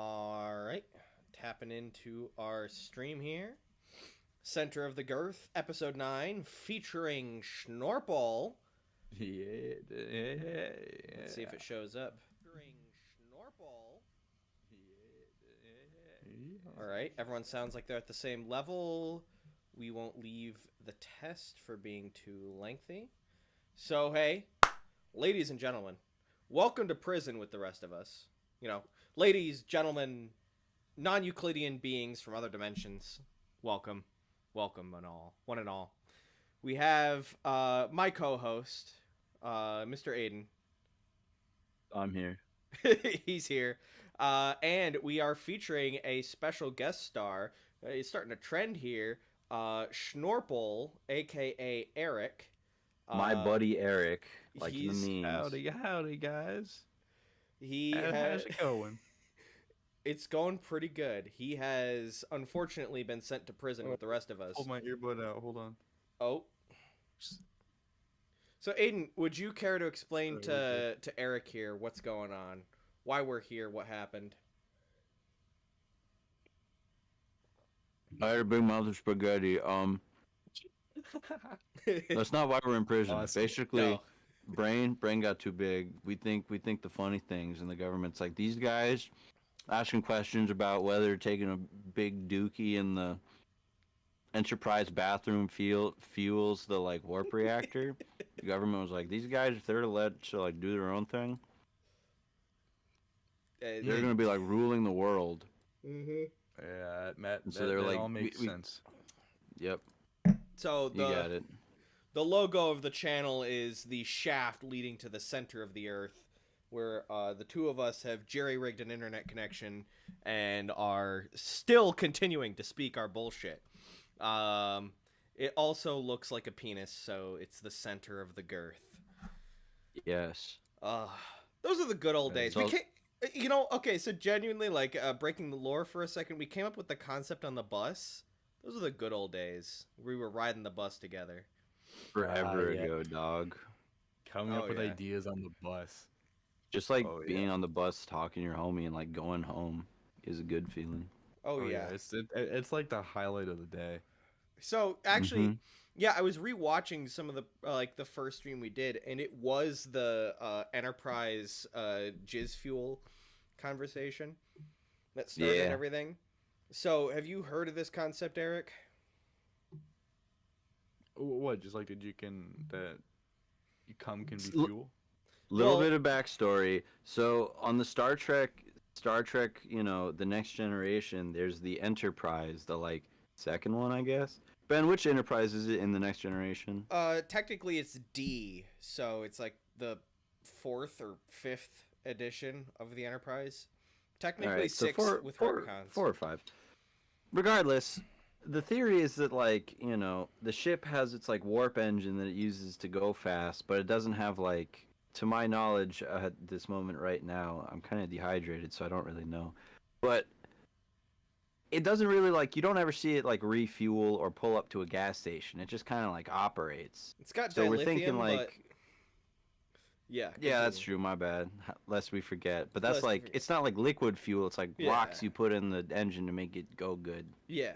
All right, tapping into our stream here. Center of the Girth, Ep.9, featuring Schnorple. Yeah. Let's see if it shows up. Featuring Schnorple. All right, everyone sounds like they're at the same level. We won't leave the test for being too lengthy. So, hey, ladies and gentlemen, welcome to prison with the rest of us. You know, ladies, gentlemen, non-Euclidian beings from other dimensions, welcome one and all. We have my co-host, Mr. Aiden. I'm here. He's here. And we are featuring a special guest star. He's starting a trend here. Schnorple, a.k.a. Eric. My buddy Eric, like the memes. Howdy, guys. How's it going? It's going pretty good. He has unfortunately been sent to prison with the rest of us. Hold my earbud out. Hold on. Oh. So, Aiden, would you care to explain to Eric here what's going on? Why we're here? What happened? I had a big mouth of spaghetti. That's not why we're in prison. Awesome. Basically, No. brain got too big. We think the funny things, and the government's like, these guys asking questions about whether taking a big dookie in the Enterprise bathroom fuels the like warp reactor. The government was like, these guys, if they're let to like do their own thing, they're gonna be like ruling the world. Mm-hmm. Yeah, Matt. And so they're like, all makes sense. Yep. So You got it. the logo of the channel is the shaft leading to the center of the Earth, where the two of us have jerry-rigged an internet connection and are still continuing to speak our bullshit. It also looks like a penis, so it's the center of the girth. Yes. Those are the good old days. So- We can't, okay, so genuinely, like, breaking the lore for a second, we came up with the concept on the bus. Those are the good old days. We were riding the bus together. Forever Yeah. ago, dog. Coming Oh, up with yeah. ideas on the bus. Just like Oh, being yeah. on the bus talking to your homie and like going home is a good feeling. Oh, yeah. It's like the highlight of the day. So, actually, Mhm. yeah, I was rewatching some of the, the first stream we did, and it was the Enterprise jizz fuel conversation that started Yeah. everything. So, have you heard of this concept, Eric? What? Just like that cum can be L- fuel? Little Well- bit of backstory. So on the Star Trek, the Next Generation, there's the Enterprise, the like second one, I guess. Ben, which Enterprise is it in the Next Generation? Technically it's D, so it's like the 4th or 5th edition of the Enterprise. Technically Alright, so 6 with four retcons. or 5. Regardless, the theory is that like, the ship has its like warp engine that it uses to go fast, but it doesn't have like, to my knowledge at this moment right now, I'm kind of dehydrated, so I don't really know. But it doesn't really like, you don't ever see it like refuel or pull up to a gas station. It just kind of like operates. It's got So dilithium, we're thinking but like, yeah. yeah, that's continue. true. My bad. Lest we forget. But that's Lest we like, forget. it's not like liquid fuel. It's like Yeah. rocks you put in the engine to make it go good. Yeah.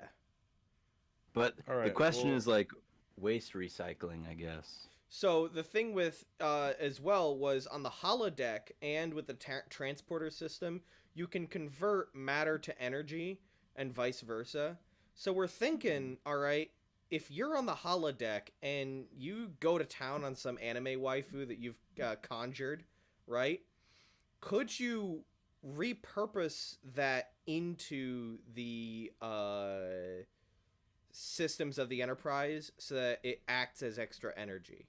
But the Alright, question well- is like waste recycling, I guess. So the thing with as well was on the holodeck and with the transporter system, you can convert matter to energy and vice versa. So we're thinking, all right, if you're on the holodeck and you go to town on some anime waifu that you've conjured, right? Could you repurpose that into the systems of the Enterprise so that it acts as extra energy?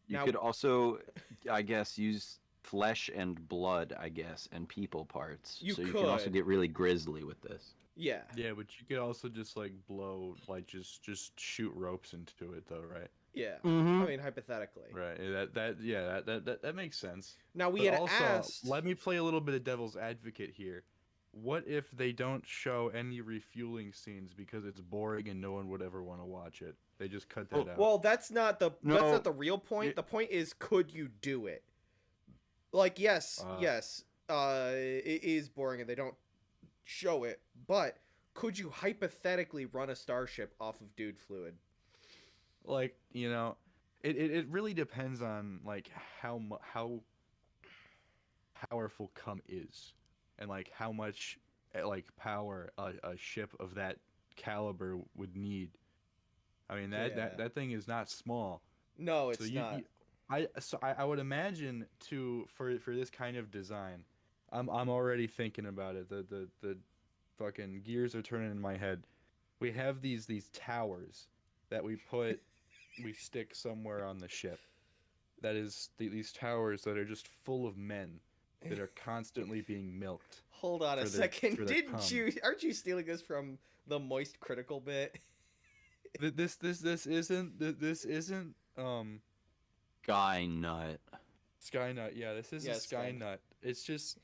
You Now- could also, I guess, use flesh and blood, I guess, and people parts. You so you can also could. get really grisly with this. Yeah. Yeah, but you could also just like blow, like just shoot ropes into it, though, right? Yeah. Mm-hmm. I mean, hypothetically. Right. That makes sense. Now, we But had also, asked... let me play a little bit of devil's advocate here. What if they don't show any refueling scenes because it's boring and no one would ever want to watch it? They just cut that out. Well, that's not the No. real point. It- The point is, could you do it? Like, yes, Uh. it is boring and they don't show it, but could you hypothetically run a starship off of dude fluid? Like, it really depends on like how powerful cum is, and like how much like power a ship of that caliber would need. I mean that thing is not small. No, So it's not. I would imagine for this kind of design, I'm already thinking about it. The fucking gears are turning in my head. We have these towers that we stick somewhere on the ship. That is these towers that are just full of men that are constantly being milked. Hold on a for second. their Didn't cum. you? Aren't you stealing this from the moist critical bit? This isn't Guy nut. Skynet. Yeah, this isn't Yeah, Skynet. Skynet. It's just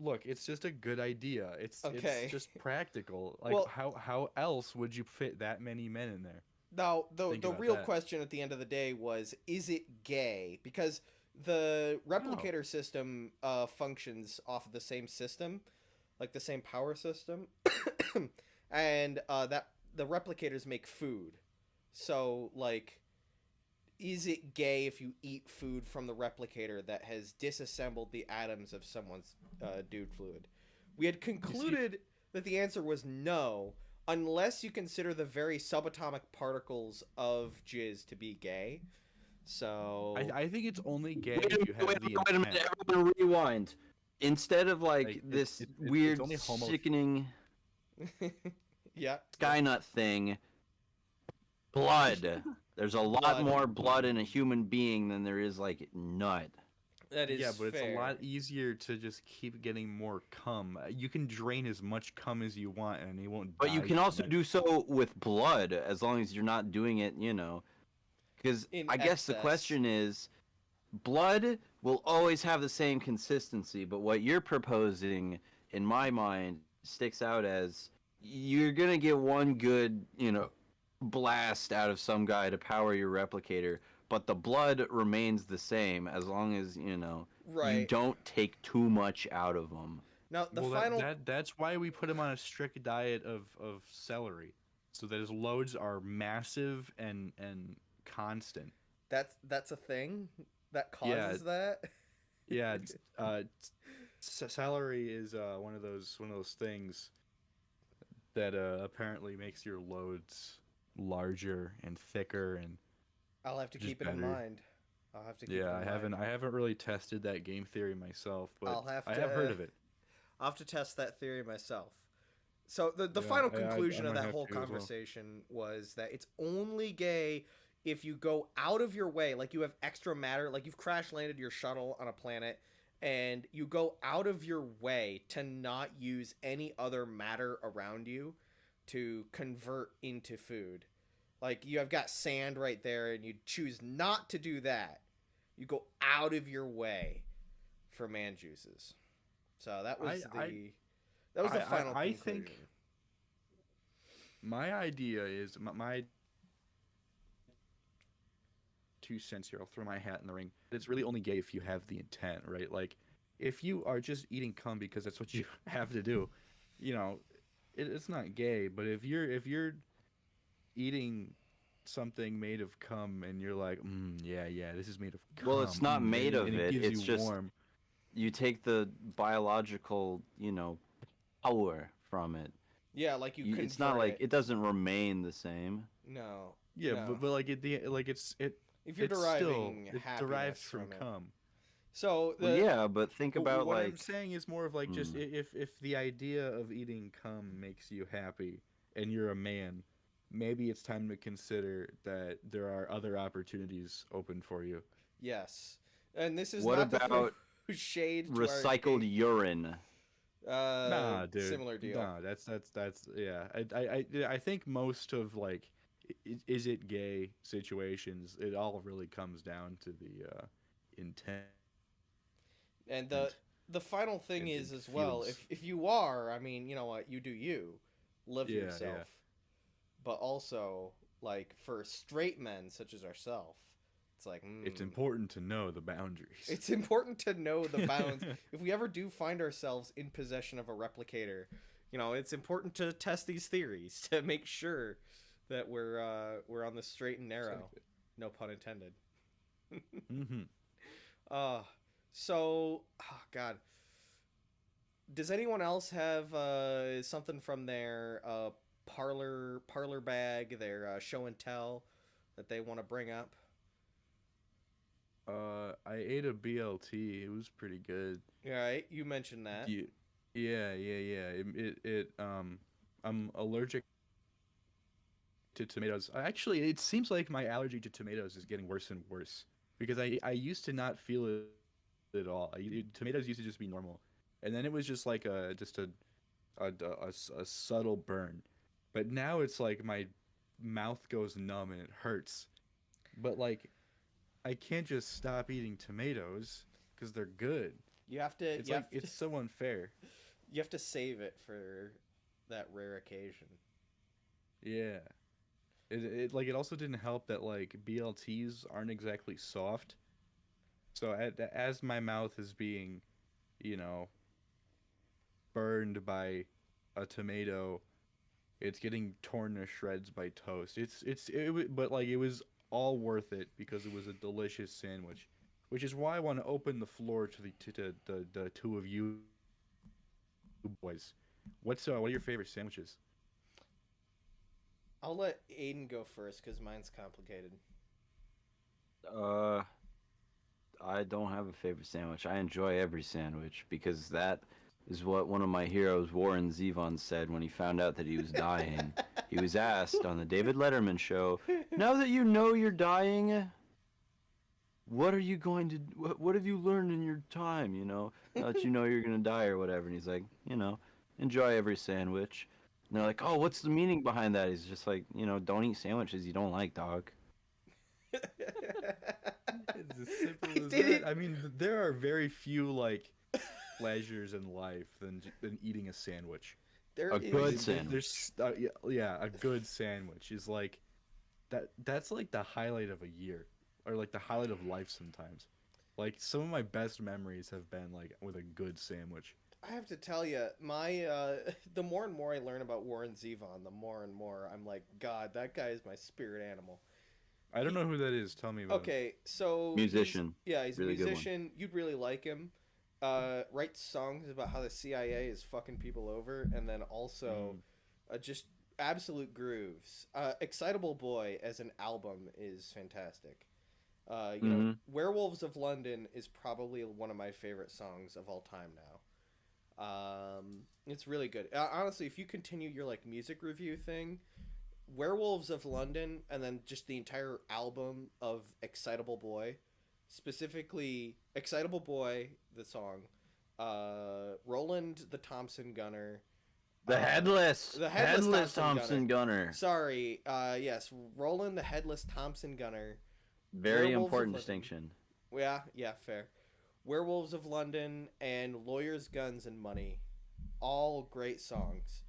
look, it's just a good idea. Okay. It's just practical. Like Well- how else would you fit that many men in there? Now, Think the about real that. question at the end of the day was, is it gay? Because the replicator system functions off of the same system, like the same power system, and that the replicators make food. So, like, is it gay if you eat food from the replicator that has disassembled the atoms of someone's dude fluid? We had concluded that the answer was no, unless you consider the very subatomic particles of jizz to be gay. So I think it's only gay Wait if you have wait the a minute, intent. everyone rewind. Instead of like, Like, this it's weird, only homo- sickening yeah, Skynut thing, blood. There's a lot Blood. more blood in a human being than there is like nut. that is Yeah, but it's fair. a lot easier to just keep getting more cum. You can drain as much cum as you want, and it won't. But you die can from also it. do so with blood, as long as you're not doing it, Because In I guess the excess. question is, blood will always have the same consistency, but what you're proposing, in my mind, sticks out as you're gonna get one good, blast out of some guy to power your replicator, but the blood remains the same as long as, you Right. don't take too much out of them. Now the Well, final that's why we put him on a strict diet of celery, so that his loads are massive and constant. that's a thing that causes that. Yeah, celery is one of those things that apparently makes your loads larger and thicker and I'll have to Just keep it in better. mind. I'll have to keep it yeah. in I haven't really tested that game theory myself, but I'll have I have heard to- of it. I'll have to test that theory myself. So the Yeah, final I conclusion of might that have whole to as well. conversation was that it's only gay if you go out of your way, like you have extra matter, like you've crash landed your shuttle on a planet and you go out of your way to not use any other matter around you to convert into food. Like you have got sand right there and you choose not to do that. You go out of your way for man juices. So that was the final I conclusion. think my idea is my 2 cents here. I'll throw my hat in the ring. It's really only gay if you have the intent, right? Like, if you are just eating cum because that's what you have to do, it's not gay. But if you're eating something made of cum and you're like, yeah, this is made of cum. Well, it's not made of and it, gives it's you just- warm. You take the biological, power from it. Yeah, like you It's not convert like it doesn't remain the same. No. Yeah, no. but like it's If you're it's deriving still, it happiness derives from it. cum. So Well, yeah, but think Well, about what like I'm saying is more of like just if the idea of eating cum makes you happy and you're a man, maybe it's time to consider that there are other opportunities open for you. yes. And this is what not to throw about shade to our recycled gay- urine? Nah, dude. Similar deal. Nah, that's yeah. I think most of like is it gay situations, it all really comes down to the intent. And the final thing and is as well, feels. if you are, I mean, you know what, you do you. Live Yeah, yourself. yeah. But also, like, for straight men such as ourselves, it's like, It's important to know the boundaries. It's important to know the bounds. If we ever do find ourselves in possession of a replicator, it's important to test these theories to make sure that we're on the straight and narrow. Exactly. No pun intended. Mm-hmm. Uh, so, oh God, does anyone else have something from their parlor bag, their show and tell that they want to bring up? I ate a BLT. It was pretty good. All right, you mentioned that. Yeah. I'm allergic to tomatoes. Actually, it seems like my allergy to tomatoes is getting worse and worse because I used to not feel it at all. Tomatoes used to just be normal, and then it was just like a subtle burn. But now it's like my mouth goes numb and it hurts. But like I can't just stop eating tomatoes because they're good. You have to. It's like it's so unfair. You have to save it for that rare occasion. Yeah. It also didn't help that like BLTs aren't exactly soft. So as my mouth is being, you know, burned by a tomato, it's getting torn to shreds by toast. But like it was all worth it because it was a delicious sandwich, which is why I want to open the floor to the two of you boys. What are your favorite sandwiches? I'll let Aiden go first because mine's complicated. Uh, I don't have a favorite sandwich. I enjoy every sandwich because that is what one of my heroes, Warren Zevon, said when he found out that he was dying. He was asked on the David Letterman show, "Now that you know you're dying, what are you going to? What have you learned in your time? Now that you know you're gonna die or whatever." And he's like, enjoy every sandwich. And they're like, "Oh, what's the meaning behind that?" He's just like, don't eat sandwiches you don't like, dog. It's as simple as that. I mean, there are very few like pleasures in life than eating a sandwich. There A is- good sandwich. There's yeah, a good sandwich is like that's like the highlight of a year or like the highlight of life sometimes. Like some of my best memories have been like with a good sandwich. I have to tell you, my the more and more I learn about Warren Zevon, the more and more I'm like, God, that guy is my spirit animal. I don't know who that is. Tell me about it. Okay, so Musician. he's Really a good one. musician. You'd really like him. Writes songs about how the CIA is fucking people over, and then also just absolute grooves. Excitable Boy as an album is fantastic. Werewolves of London is probably one of my favorite songs of all time now. It's really good. Honestly, if you continue your like music review thing, Werewolves of London, and then just the entire album of Excitable Boy, specifically Excitable Boy, the song, Roland the Thompson Gunner, The headless Thompson Thompson Gunner. Sorry, yes, Roland the Headless Thompson Gunner. Very Werewolves of important London. distinction. Yeah, fair. Werewolves of London and Lawyers, Guns, and Money. All great songs.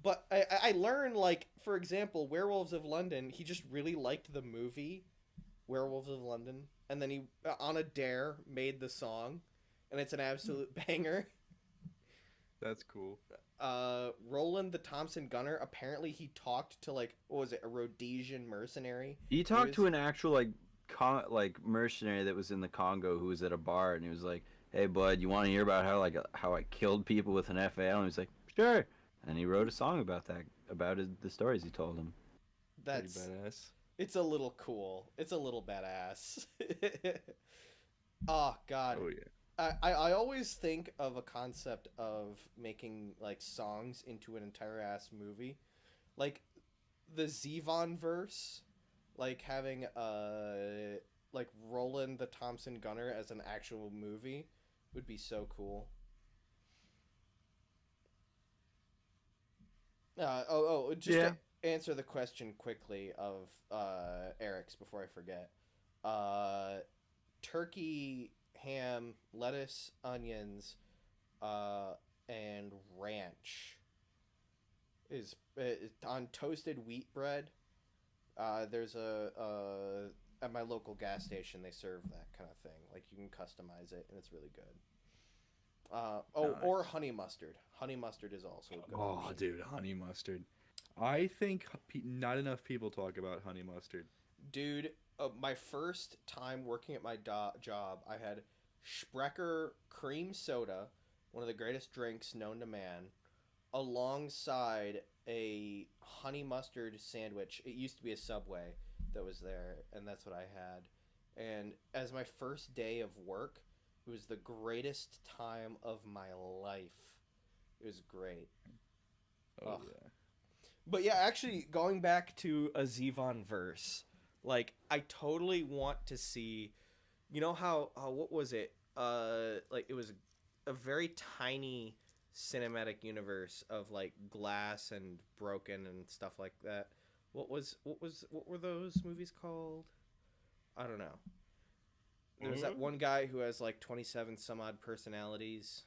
But I learned, like, for example, Werewolves of London, he just really liked the movie Werewolves of London. And then he, on a dare, made the song. And it's an absolute banger. That's cool. Roland the Thompson Gunner, apparently he talked to, like, what was it, a Rhodesian mercenary? He talked to an actual like mercenary that was in the Congo who was at a bar, and he was like, "Hey bud, you want to hear about how I killed people with an FAL?" And he was like, "Sure." And he wrote a song about that, about the stories he told him. That's pretty badass. It's a little cool. It's a little badass. Oh God. Oh yeah. I always think of a concept of making like songs into an entire ass movie, like the Zevon verse, like having like Roland the Thompson Gunner as an actual movie would be so cool. Just Yeah. to answer the question quickly of Eric's before I forget. Turkey, ham, lettuce, onions, and ranch is on toasted wheat bread. There's at my local gas station they serve that kind of thing. Like you can customize it and it's really good. Or Nice. honey mustard. Honey mustard is also a good Oh, option. dude, honey mustard. I think not enough people talk about honey mustard. Dude, my first time working at my job, I had Sprecher cream soda, one of the greatest drinks known to man, alongside a honey mustard sandwich. It used to be a Subway that was there, and that's what I had. And as my first day of work, it was the greatest time of my life. It was great. Oh Ugh. yeah. But yeah, actually, going back to a Zevon verse, like I totally want to see. You know how what was it? Like it was a very tiny cinematic universe of like glass and broken and stuff like that. What were those movies called? I don't know. There's that one guy who has like 27 some odd personalities.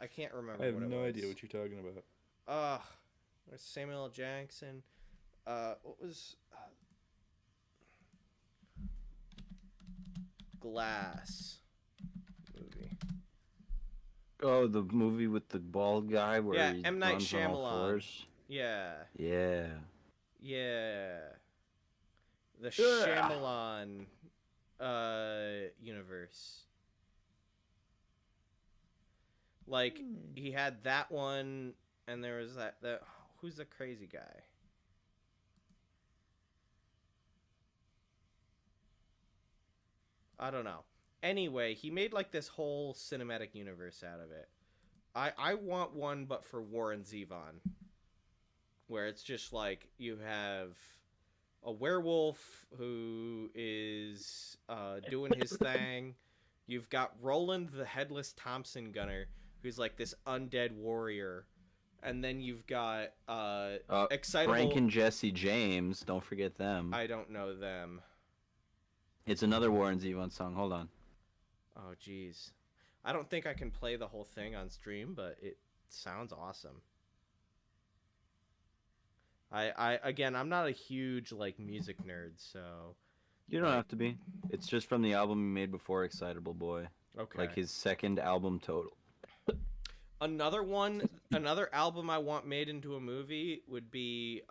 I can't remember. I have what it no was. idea what you're talking about. There's Samuel L. Jackson. What was Glass movie? Oh, the movie with the bald guy where Yeah, he M. Night runs on all Shyamalan. fours? Yeah, Yeah. yeah. The Ugh. Shyamalan universe. Like he had that one, and there was that. Who's the crazy guy? I don't know. Anyway, he made like this whole cinematic universe out of it. I want one, but for Warren Zevon, where it's just like you have a werewolf who is doing his thing. You've got Roland the Headless Thompson Gunner, who's like this undead warrior, and then you've got excitable. Frank and Jesse James. Don't forget them. I don't know them. It's another Warren Zevon song. Hold on. Oh, jeez. I don't think I can play the whole thing on stream, but it sounds awesome. Again, I'm not a huge like music nerd, so You don't have to be. It's just from the album he made before Excitable Boy. okay. Like his second album total. Another album I want made into a movie would be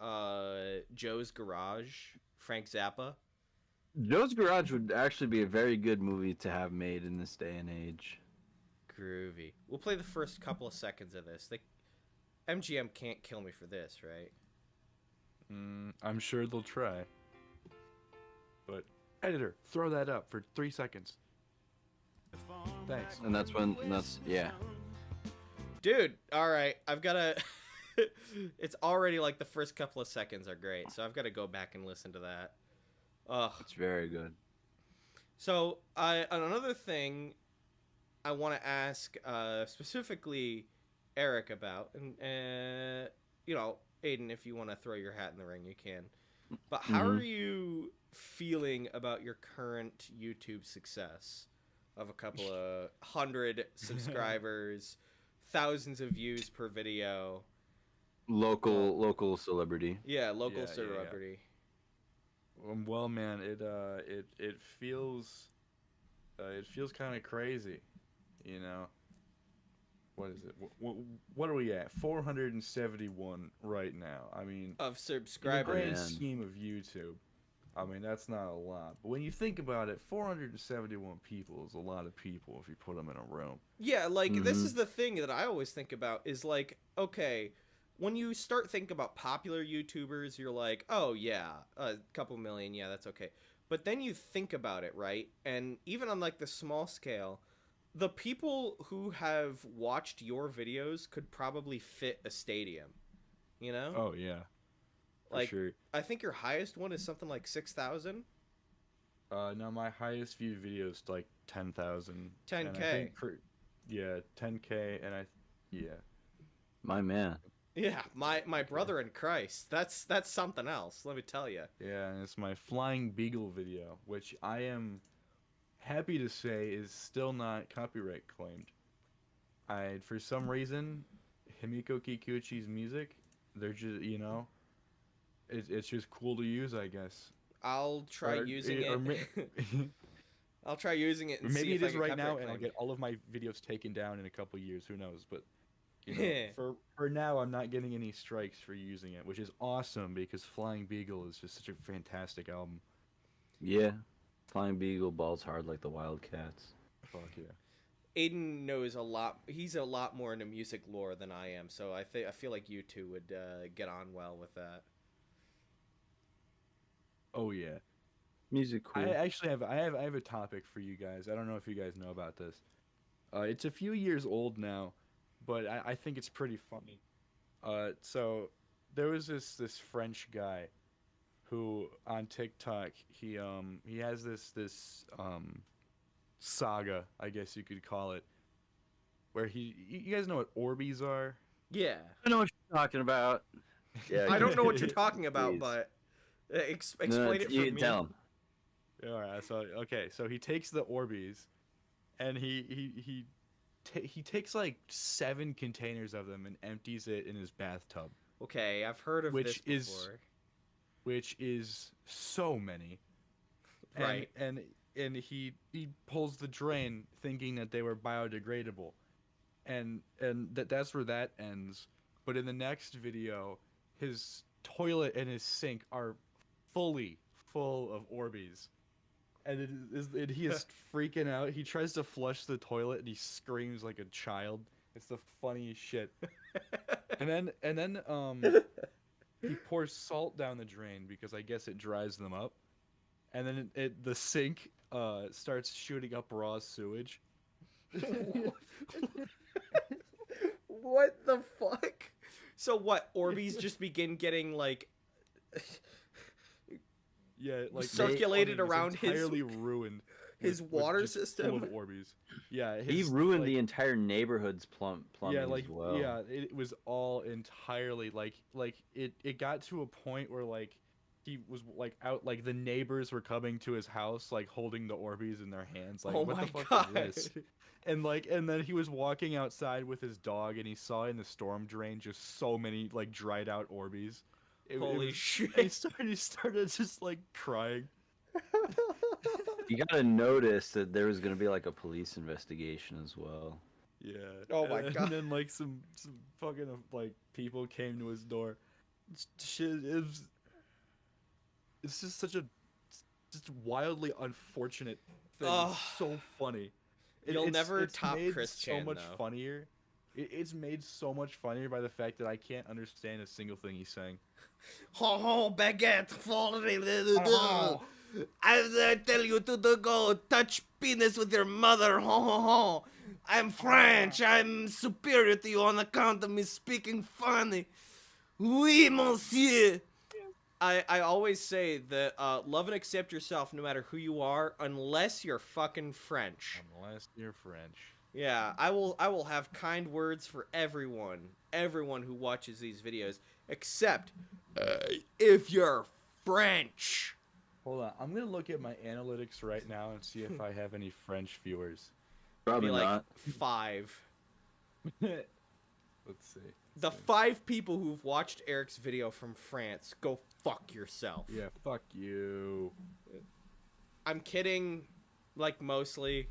Joe's Garage, Frank Zappa. Joe's Garage would actually be a very good movie to have made in this day and age. Groovy. We'll play the first couple of seconds of this. MGM can't kill me for this, right? I'm sure they'll try. But editor, throw that up for 3 seconds. Thanks. And that's yeah. Dude, all right. I've got to it's already like the first couple of seconds are great. So I've got to go back and listen to that. Ugh. It's very good. So, another thing I want to ask specifically Eric about, and you know, Aiden, if you want to throw your hat in the ring, you can. But how are you feeling about your current YouTube success of a couple of 100 subscribers, thousands of views per video? Local celebrity. Yeah, local Yeah. celebrity. Well, man, it feels kind of crazy, you know. What is it? What are we at? 471 right now. I mean, Of in the subscribers. grand Man. scheme of YouTube, I mean that's not a lot. But when you think about it, 471 people is a lot of people if you put them in a room. Yeah, like this is the thing that I always think about is like, okay, when you start thinking about popular YouTubers, you're like, oh yeah, a couple million, yeah, that's okay. But then you think about it, right? And even on like the small scale, the people who have watched your videos could probably fit a stadium, you know? Oh yeah, for like sure. I think your highest one is something like 6,000. No, my highest viewed video is like 10,000. 10K. 10K, and yeah. My man. Yeah, my brother in Christ. That's something else, let me tell you. Yeah, and it's my Flying Beagle video, which I am happy to say is still not copyright claimed. For some reason, Himiko Kikuchi's music, they're just, you know, it's just cool to use, I guess. I'll try using it. I'll try using it. And Maybe see if it I is get right now, copyright and I'll claimed. get all of my videos taken down in a couple years. Who knows? But for now, I'm not getting any strikes for using it, which is awesome because Flying Beagle is just such a fantastic album. Yeah. Flying Beagle balls hard like the Wildcats. Fuck yeah. Aiden knows a lot. He's a lot more into music lore than I am, so I feel like you two would get on well with that. Oh yeah. Music cool. I actually have I have a topic for you guys. I don't know if you guys know about this. It's a few years old now, but I think it's pretty funny. So there was this French guy who on TikTok he has this saga, I guess you could call it, where you guys know what Orbeez are? Yeah. I know what you're talking about. Yeah. I don't know what you're talking about, Please. but explain it for you me. tell him. All right, so he takes the Orbeez, and he takes like 7 containers of them and empties it in his bathtub, Okay, I've heard of Which this is- before. which is so many. Right. And he pulls the drain thinking that they were biodegradable, and that's where that ends. But in the next video, his toilet and his sink are fully full of Orbeez. And he is freaking out. He tries to flush the toilet and he screams like a child. It's the funniest shit. and then he pours salt down the drain because I guess it dries them up. And then the sink starts shooting up raw sewage. What the fuck? So what? Orbeez just begin getting like Yeah, like circulated plumbing is around his- entirely ruined. his with water just system? full of Orbeez. Yeah, He his, ruined like, the entire neighborhood's plumbing yeah, like as well. yeah, it was all entirely like it got to a point where like he was like out, like the neighbors were coming to his house like holding the Orbeez in their hands, like Oh what my the fuck god. is this? And then he was walking outside with his dog and he saw in the storm drain just so many like dried out Orbeez. Holy shit. He started just like crying. You gotta notice that there was gonna be like a police investigation as well. Yeah. Oh my and God. then like some fucking like people came to his door. It's just such a just wildly unfortunate thing. Ugh. It's so funny. You'll never top made Chris so Chan, much though. funnier. It's made so much funnier by the fact that I can't understand a single thing he's saying. Ho ho, baguette, falling. Oh. I tell you to go touch penis with your mother. Ho ho ho. I'm French. I'm superior to you on account of me speaking funny. Oui, monsieur. I always say that love and accept yourself no matter who you are, unless you're fucking French. Unless you're French. Yeah, I will have kind words for everyone who watches these videos, except if you're French. Hold on, I'm gonna look at my analytics right now and see if I have any French viewers. Probably Be like not. 5. Let's see. The 5 people who've watched Eric's video from France, go fuck yourself. Yeah, fuck you. I'm kidding, like mostly.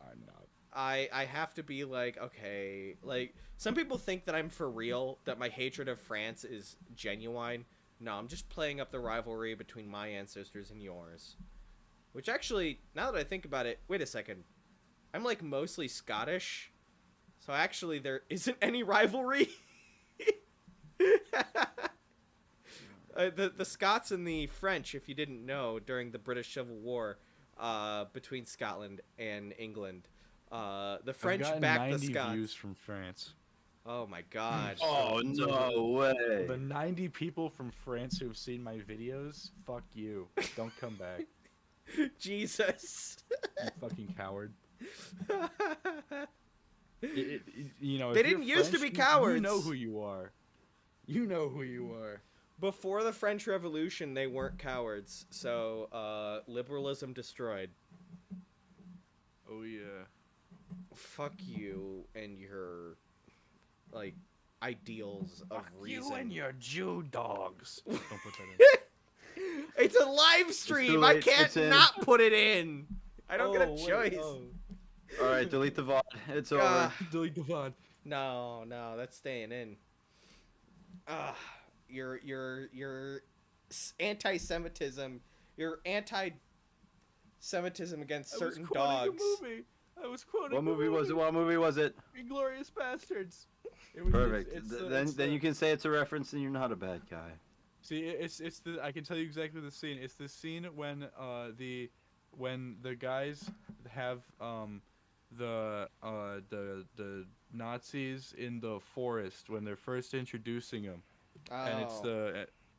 I'm not. I have to be like, okay, like some people think that I'm for real, that my hatred of France is genuine. No, I'm just playing up the rivalry between my ancestors and yours. Which actually, now that I think about it, wait a second. I'm like mostly Scottish. So actually there isn't any rivalry. The Scots and the French, if you didn't know, during the British Civil War between Scotland and England, the French I've gotten backed the 90 Scots. views from France. Oh my god. Oh no way! The 90 people from France who've seen my videos, fuck you. Don't come back, Jesus. you fucking coward. You know, They if you're didn't used to French, be You cowards. know who you are. You know who you are. Before the French Revolution, they weren't cowards. So, liberalism destroyed. Oh yeah. Fuck you and your, like, ideals of reason. You and your Jew dogs. Don't put that in. It's a live stream. too I late. can't It's in. not put it in. I don't get a choice. All right, delete the VOD. It's over. Ah. Delete the VOD. No, that's staying in. Your anti-Semitism, your anti-Semitism against certain dogs. I was quoting What movie was it? What movie was it? Inglorious Bastards. It was, Perfect. it's Then you can say it's a reference, and you're not a bad guy. See, it's the I can tell you exactly the scene. It's the scene when the guys have the Nazis in the forest when they're first introducing them, and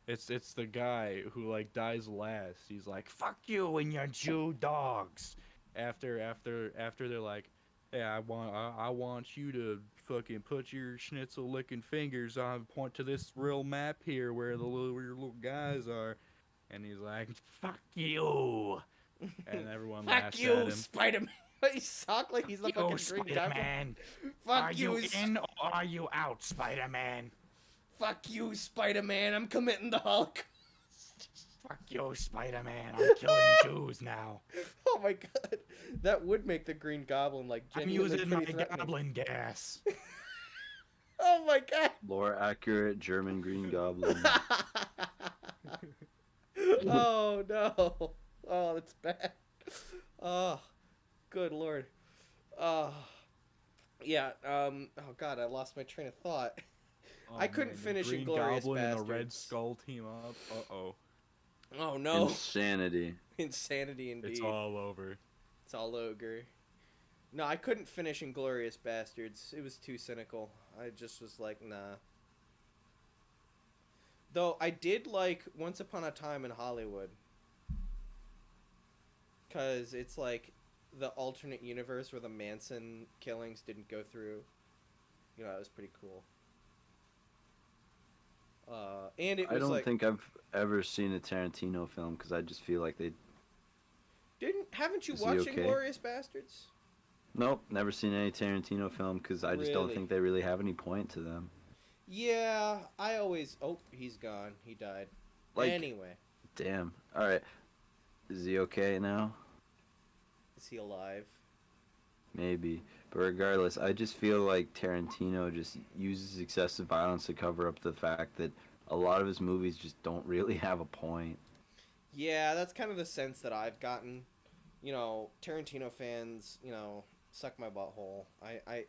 it's the guy who like dies last. He's like, "Fuck you and your Jew dogs." After they're like, "Hey, I want you to fucking put your schnitzel licking fingers on, point to this real map here where your little guys are," and he's like, "Fuck you," and everyone laughs Fuck you, at him. Spider-Man. He sock like he's the fucking Green Goblin. Spider-Man. Fuck Are you in or are you out, Spider-Man? Fuck you, Spider-Man. I'm committing the Holocaust. Fuck you, Spider-Man. I'm killing Jews now. Oh my god, that would make the Green Goblin like I'm genuinely using my pretty threatening. goblin gas. Oh my god. Lore accurate German Green Goblin. Oh no. Oh, that's bad. Oh, good lord. Yeah. Oh god, I lost my train of thought. I couldn't finish Green Inglourious Goblin Bastards. and the Red Skull team up. Uh-oh. Oh no. Insanity. Insanity indeed. It's all over. It's all ogre. No, I couldn't finish Inglourious Bastards. It was too cynical. I just was like, nah. Though I did like Once Upon a Time in Hollywood. Because it's like the alternate universe where the Manson killings didn't go through. You know, that was pretty cool. And it was I don't like, think I've ever seen a Tarantino film because I just feel like they. haven't you Is he watched okay? Inglourious Bastards? Nope, never seen any Tarantino film because I just don't Really? think they really have any point to them. Yeah, I always. Oh, he's gone. He died. Like- Anyway, Damn. All right. Is he okay now? is he alive? Maybe. But regardless, I just feel like Tarantino just uses excessive violence to cover up the fact that a lot of his movies just don't really have a point. Yeah, that's kind of the sense that I've gotten. You know, Tarantino fans, you know, suck my butthole. I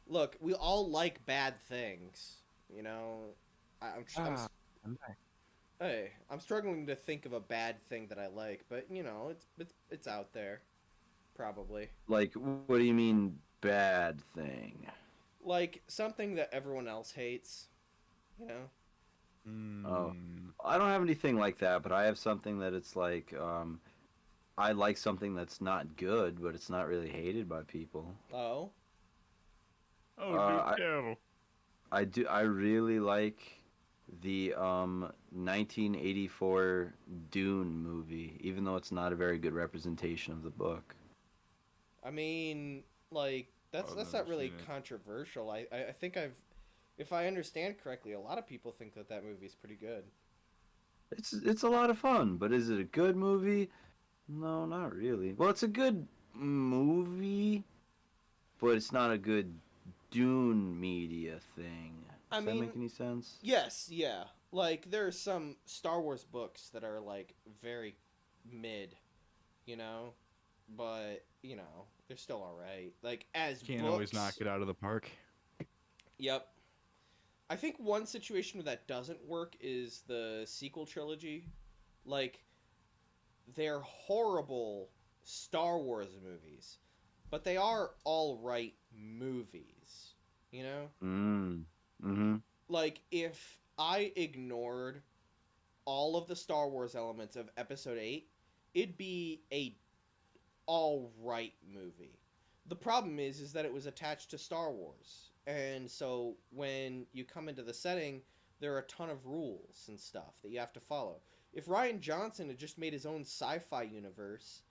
look, we all like bad things, you know. I'm back. Hey, I'm struggling to think of a bad thing that I like, but you know, it's out there, probably. Like, what do you mean, bad thing? Like something that everyone else hates, you know. Oh. I don't have anything like that, but I have something that it's like, I like something that's not good, but it's not really hated by people. Oh, Oh, I really like the 1984 Dune movie, even though it's not a very good representation of the book. I mean, like that's I've not never really seen it. controversial. I think if I understand correctly, a lot of people think that movie's pretty good. It's a lot of fun, but is it a good movie? No, not really. Well, it's a good movie, but it's not a good Dune media thing. I Does that mean, make any sense? Yes, yeah. Like there are some Star Wars books that are like very mid, you know, but you know they're still all right. Like as Can't books, always knock it out of the park. Yep. I think one situation where that doesn't work is the sequel trilogy. Like, they're horrible Star Wars movies, but they are all right movies, you know? Mm-hmm. Like, if I ignored all of the Star Wars elements of Episode 8, it'd be a all right movie. The problem is that it was attached to Star Wars. And so when you come into the setting, there are a ton of rules and stuff that you have to follow. If Rian Johnson had just made his own sci-fi universe,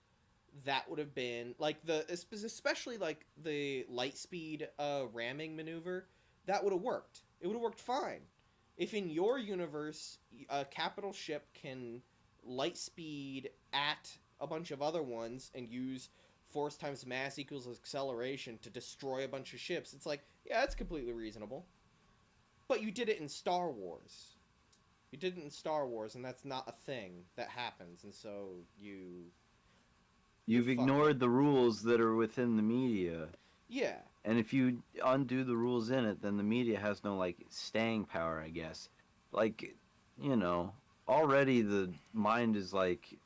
that would have been like especially like the light speed ramming maneuver, that would have worked. It would have worked fine. If in your universe a capital ship can light speed at a bunch of other ones and use force times mass equals acceleration to destroy a bunch of ships. It's like, yeah, that's completely reasonable. But you did it in Star Wars. You did it in Star Wars, and that's not a thing that happens, and so You've you're ignored the rules that are within the media. Yeah. And if you undo the rules in it, then the media has no, like, staying power, I guess. Like, you know, already the mind is, like,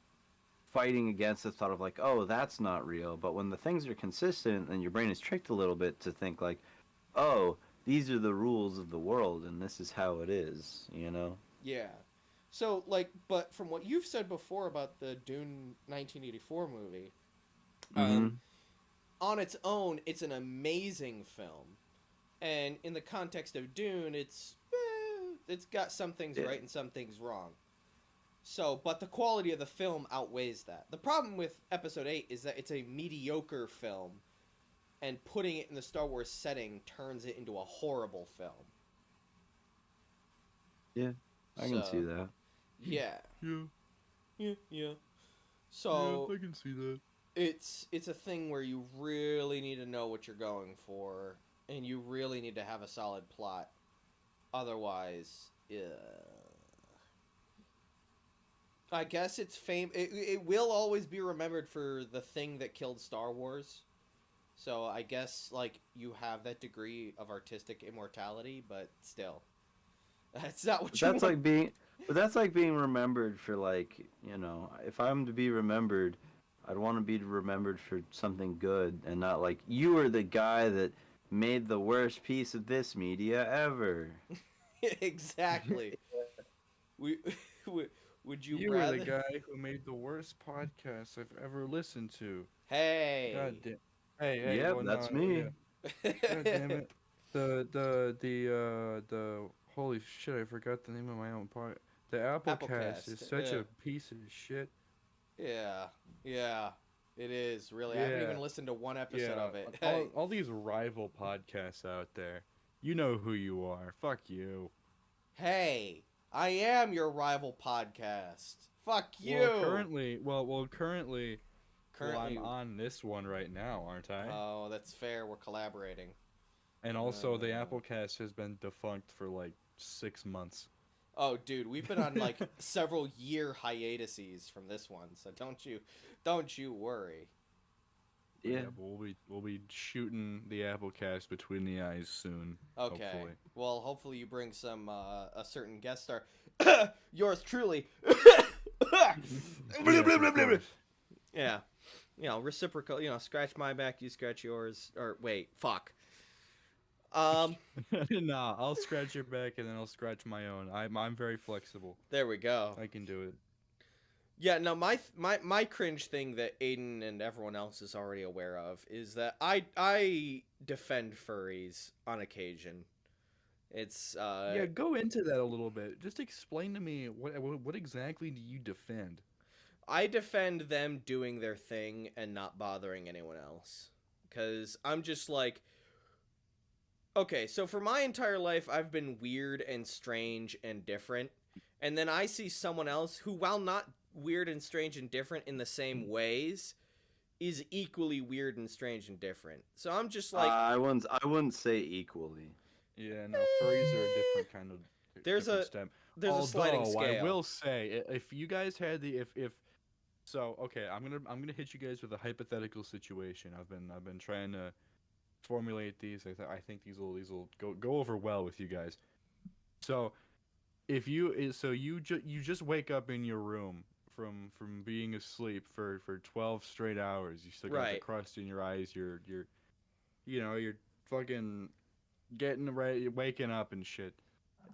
fighting against the thought of, like, oh, that's not real. But when the things are consistent, then your brain is tricked a little bit to think, like, oh, these are the rules of the world, and this is how it is, you know? Yeah. So, like, but from what you've said before about the Dune 1984 movie, Mm-hmm. on its own, it's an amazing film. And in the context of Dune, it's got some things right and some things wrong. So, but the quality of the film outweighs that. The problem with Episode 8 is that it's a mediocre film, and putting it in the Star Wars setting turns it into a horrible film. Yeah, I can see that. Yeah. Yeah. Yeah. So yeah, I can see that. it's a thing where you really need to know what you're going for, and you really need to have a solid plot. Otherwise, I guess it's it will always be remembered for the thing that killed Star Wars. So I guess, like, you have that degree of artistic immortality, but still, that's not what you want. But that's like being remembered for, like, you know, if I'm to be remembered, I'd want to be remembered for something good and not like, you were the guy that made the worst piece of this media ever. Exactly. we, would you You rather... were the guy who made the worst podcast I've ever listened to. Hey. God damn. Hey, Yep, well, that's no, me. yeah. God damn it. The holy shit, I forgot the name of my own part. The Applecast is such a piece of shit. Yeah, it is, really. I haven't even listened to one episode of it. All these rival podcasts out there. You know who you are. Fuck you. Hey, I am your rival podcast. Fuck you. Currently, I'm on this one right now, aren't I? Oh, that's fair. We're collaborating. And also, the Applecast has been defunct for like 6 months. Oh, dude, we've been on like several year hiatuses from this one, so don't you worry. Yeah. We'll be shooting the Applecast between the eyes soon. Okay. Hopefully. Well, hopefully you bring some a certain guest star. Yours truly. Yeah. You know, reciprocal, you know, scratch my back, you scratch yours. Or wait, fuck. Nah, I'll scratch your back and then I'll scratch my own. I'm very flexible. There we go. I can do it. Yeah, no, my cringe thing that Aiden and everyone else is already aware of is that I defend furries on occasion. It's yeah, go into that a little bit. Just explain to me what exactly do you defend? I defend them doing their thing and not bothering anyone else. 'Cause I'm just like, okay, so for my entire life, I've been weird and strange and different. And then I see someone else who, while not weird and strange and different in the same ways, is equally weird and strange and different. So I'm just like... I wouldn't say equally. Yeah, no, furries are a different kind of There's a sliding scale. I will say, if you guys had so okay, I'm gonna hit you guys with a hypothetical situation. I've been trying to formulate these. I think these will go over well with you guys. So if you just wake up in your room from being asleep for 12 straight hours. You still got the crust in your eyes. You're fucking getting ready, you're waking up and shit.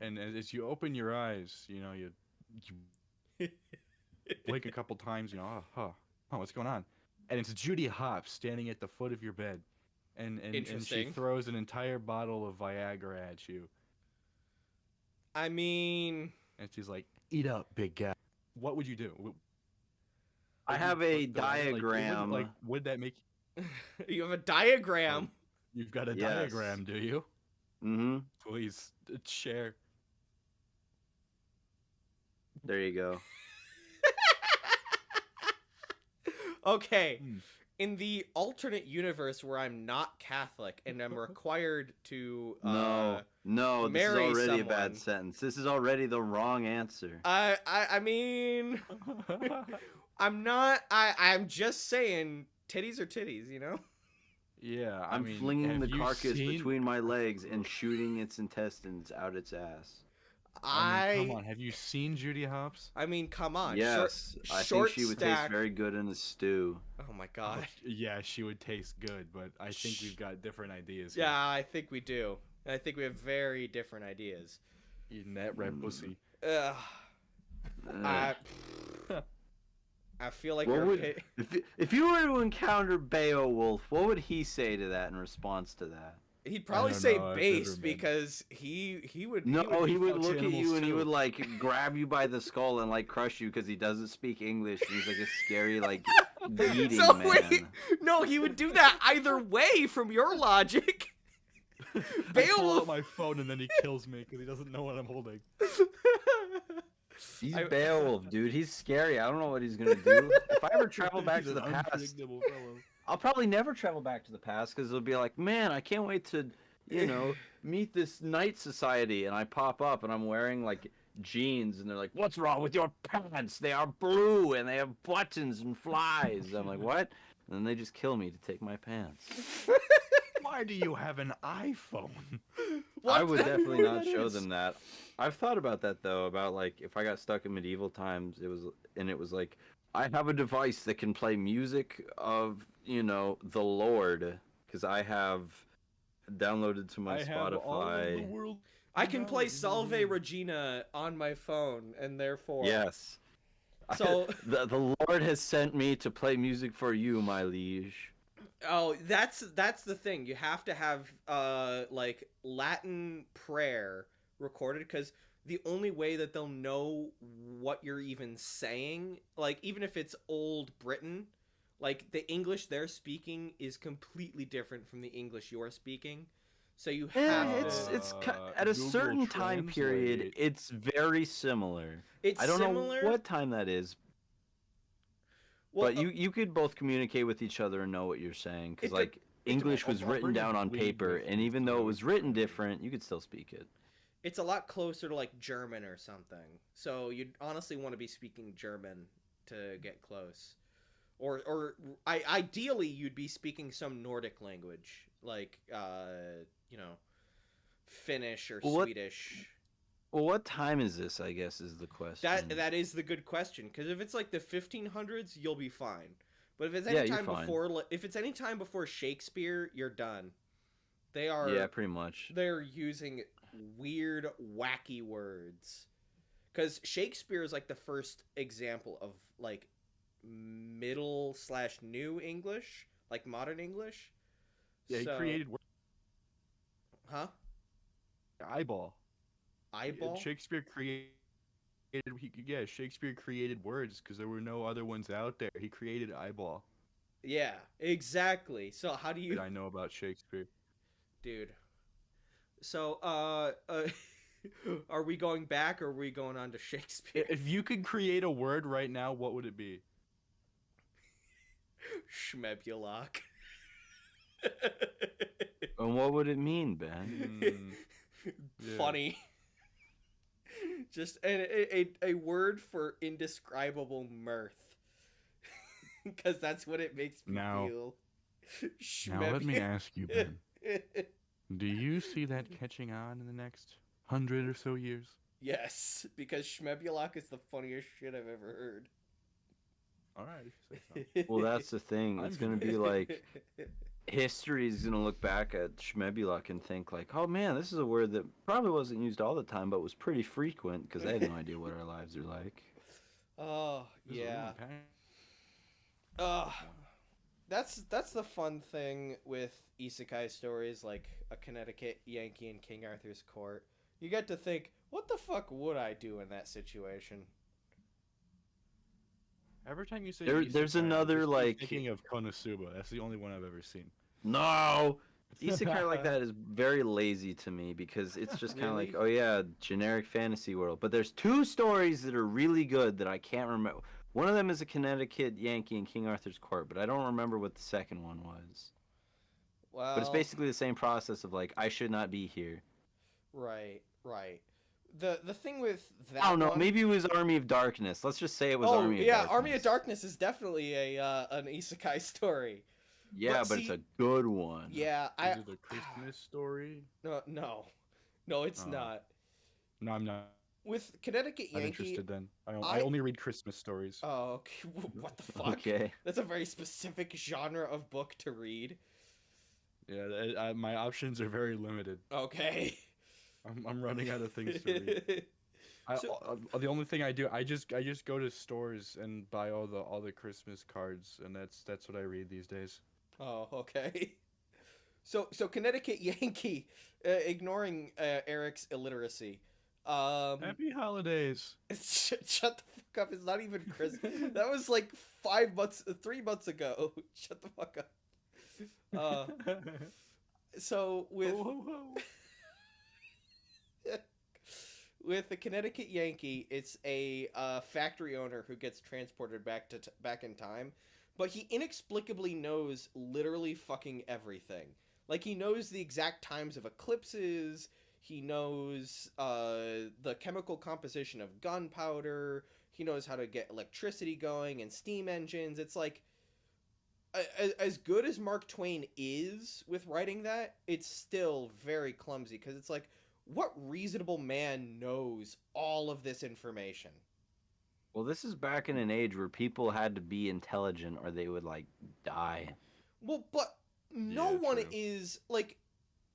And as you open your eyes, you blink a couple times, oh, what's going on? And it's Judy Hopps standing at the foot of your bed. And she throws an entire bottle of Viagra at you. I mean... And she's like, eat up, big guy. What would you do? I have a diagram. Would that make you... You have a diagram? You've got a diagram, do you? Mm-hmm. Please, share. There you go. Okay. in the alternate universe where I'm not Catholic and I'm required to No, this is marry already a someone. bad sentence. This is already the wrong answer. I mean, I'm not. I'm just saying, titties are titties, you know. Yeah, I I'm mean, flinging have the you carcass seen- between my legs and shooting its intestines out its ass. I mean, come on, have you seen Judy Hopps? I mean, come on. Yes, I think short she would stack. taste very good in a stew. Oh my god. Yeah, she would taste good, but I think we've got different ideas. Here. Yeah, I think we do. I think we have very different ideas. Eating that red pussy. Ugh. Ugh. I feel like What we're would, if you were to encounter Beowulf, what would he say to that in response to that? he'd probably don't say know, I've base never been. because he would. No, he would fucks look at animals you and he too. would like grab you by the skull and like crush you because he doesn't speak English and he's like a scary like eating So man. wait, no, he would do that either way from your logic. I pull out Beowulf. my phone and then he kills me because he doesn't know what I'm holding. He's I- Beowulf, dude. He's scary. I don't know what he's gonna do. If I ever travel back He's to the an past, unpredictable fellow. I'll probably never travel back to the past because it'll be like, man, I can't wait to, meet this knight society. And I pop up and I'm wearing like jeans and they're like, what's wrong with your pants? They are blue and they have buttons and flies. I'm like, what? And then they just kill me to take my pants. Why do you have an iPhone? What I would the- definitely not that show is. them that. I've thought about that though, about like if I got stuck in medieval times, it was like I have a device that can play music of, the Lord because I have downloaded to my Spotify. I can play Salve Regina on my phone, and therefore. Yes. So- the Lord has sent me to play music for you, my liege. Oh, that's the thing. You have to have like Latin prayer recorded because the only way that they'll know what you're even saying, like even if it's old Britain, like the English they're speaking is completely different from the English you're speaking. So you have At a Google certain time period, Translate. it's very similar. it's I don't similar. know what time that is, Well, but you could both communicate with each other and know what you're saying because It de- like English was I'll written bring down a on bleed paper, with and me even so though I it was can written understand. different, you could still speak it. it's a lot closer to like German or something. So you'd honestly want to be speaking German to get close. Or ideally you'd be speaking some Nordic language like Finnish or What- Swedish. Well, what time is this? I guess is the question. That is the good question because if it's like the 1500s, you'll be fine. But if it's Yeah, any you're time fine. if it's any time before Shakespeare, you're done. They are Yeah, pretty much. they're using weird, wacky words. Because Shakespeare is like the first example of like middle/new English, like modern English. Yeah, he So- created Huh? eyeball. Eyeball? Shakespeare created. Shakespeare created words because there were no other ones out there. He created eyeball. Yeah, exactly. So how do That you, I know about Shakespeare. dude? So are we going back or are we going on to Shakespeare? If you could create a word right now, what would it be? Schmebulok. And what would it mean, Ben? Yeah. Funny. Just a word for indescribable mirth. Because that's what it makes me Now- feel. Now let me ask you, Ben. Schmebu- Do you see that catching on in the next 100 or so years? Yes, because Schmebulok is the funniest shit I've ever heard. All right, if you say so. Well, that's the thing. It's I'm gonna be like history is gonna look back at Schmebulok and think like, oh man, this is a word that probably wasn't used all the time, but was pretty frequent because they had no idea what our lives are like. Oh, This is a yeah. long time. That's the fun thing with isekai stories like A Connecticut Yankee in King Arthur's Court. You get to think, what the fuck would I do in that situation? Every time you say There's isekai, another, I'm just like- thinking of Konosuba. That's the only one I've ever seen. No, isekai like that is very lazy to me because it's just kind of like, Really? oh yeah, generic fantasy world. But there's two stories that are really good that I can't remember. One of them is a Connecticut Yankee in King Arthur's Court, but I don't remember what the second one was. But it's Well, basically the same process of like, I should not be here. right, right. The thing with I that don't know. one. Maybe it was Army of Darkness. Let's just say it was Oh Army of yeah, Darkness. Army of Darkness is definitely a an isekai story. Yeah, but see, it's a good one. Yeah, Is it a Christmas story? No, it's Oh. not. No, I'm not. With Connecticut Not Yankee. interested then. I I- only read Christmas stories. Oh, okay. What the fuck? Okay. That's a very specific genre of book to read. Yeah, my options are very limited. Okay. I'm running out of things to read. The only thing I do, I just go to stores and buy all the Christmas cards, and that's what I read these days. Oh, okay. So Connecticut Yankee, ignoring Eric's illiteracy. Happy holidays. Shut the fuck up! It's not even Christmas. That was like 3 months ago. Shut the fuck up. So with with the Connecticut Yankee, it's a factory owner who gets transported back in time, but he inexplicably knows literally fucking everything. Like he knows the exact times of eclipses. He knows the chemical composition of gunpowder. He knows how to get electricity going and steam engines. It's like, as good as Mark Twain is with writing that, it's still very clumsy because it's like, what reasonable man knows all of this information? Well, this is back in an age where people had to be intelligent or they would like die. Well, but no Yeah, one true. is like,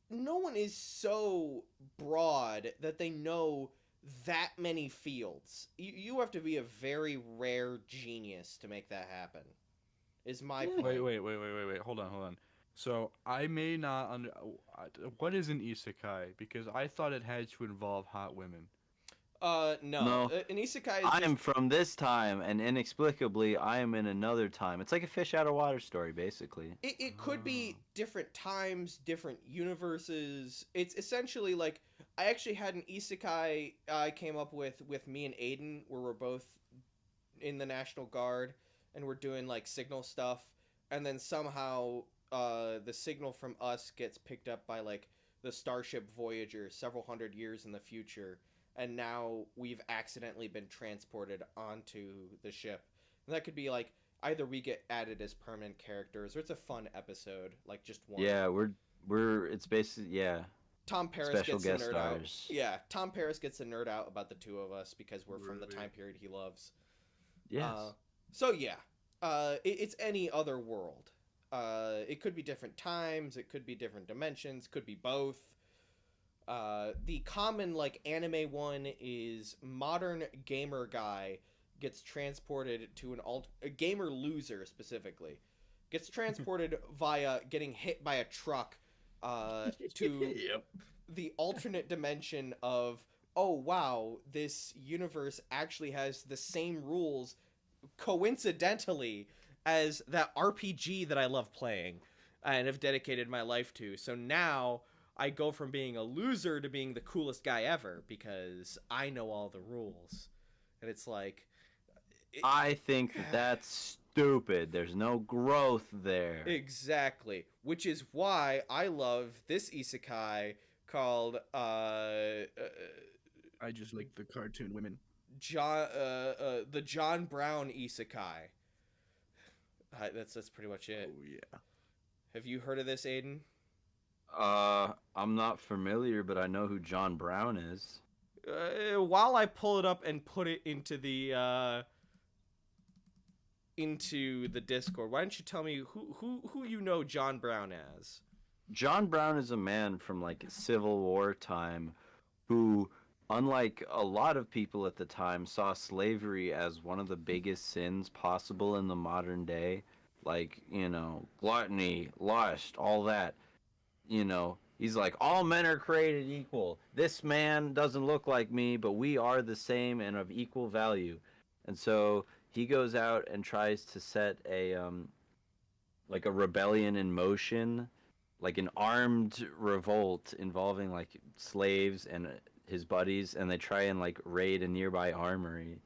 no one is so broad that they know that many fields. You have to be a very rare genius to make that happen. Is my point. Wait. Hold on. So I may not under. What is an isekai? Because I thought it had to involve hot women. No. No. An isekai is I am just... from this time, and inexplicably, I am in another time. It's like a fish out of water story, basically. It could be different times, different universes. It's essentially like, I actually had an isekai I came up with me and Aiden, where we're both in the National Guard and we're doing like signal stuff, and then somehow the signal from us gets picked up by like the Starship Voyager several hundred years in the future, and now we've accidentally been transported onto the ship. And that could be like, either we get added as permanent characters, or it's a fun episode, like just one. Yeah, it's basically, yeah. Tom Paris Special gets the guest nerd stars. out. Yeah, Tom Paris gets the nerd out about the two of us because we're from the Really? time period he loves. Yes. So yeah, it's any other world. It could be different times, it could be different dimensions, could be both. The common like anime one is modern gamer guy gets transported to a gamer loser specifically gets transported via getting hit by a truck to Yep. the alternate dimension of, oh wow, this universe actually has the same rules coincidentally as that RPG that I love playing and have dedicated my life to. So now I go from being a loser to being the coolest guy ever because I know all the rules. And it's like, I think that's stupid. There's no growth there. exactly, which is why I love this isekai called I just like the cartoon women. the John Brown isekai. That's pretty much it. Oh yeah. Have you heard of this, Aiden? I'm not familiar, but I know who John Brown is. While I pull it up and put it into the Discord, why don't you tell me who you know John Brown as? John Brown is a man from like Civil War time who, unlike a lot of people at the time, saw slavery as one of the biggest sins possible in the modern day. Like, gluttony, lust, all that. He's like, all men are created equal. This man doesn't look like me, but we are the same and of equal value. And so he goes out and tries to set a rebellion in motion, like an armed revolt involving like slaves and his buddies, and they try and like raid a nearby armory.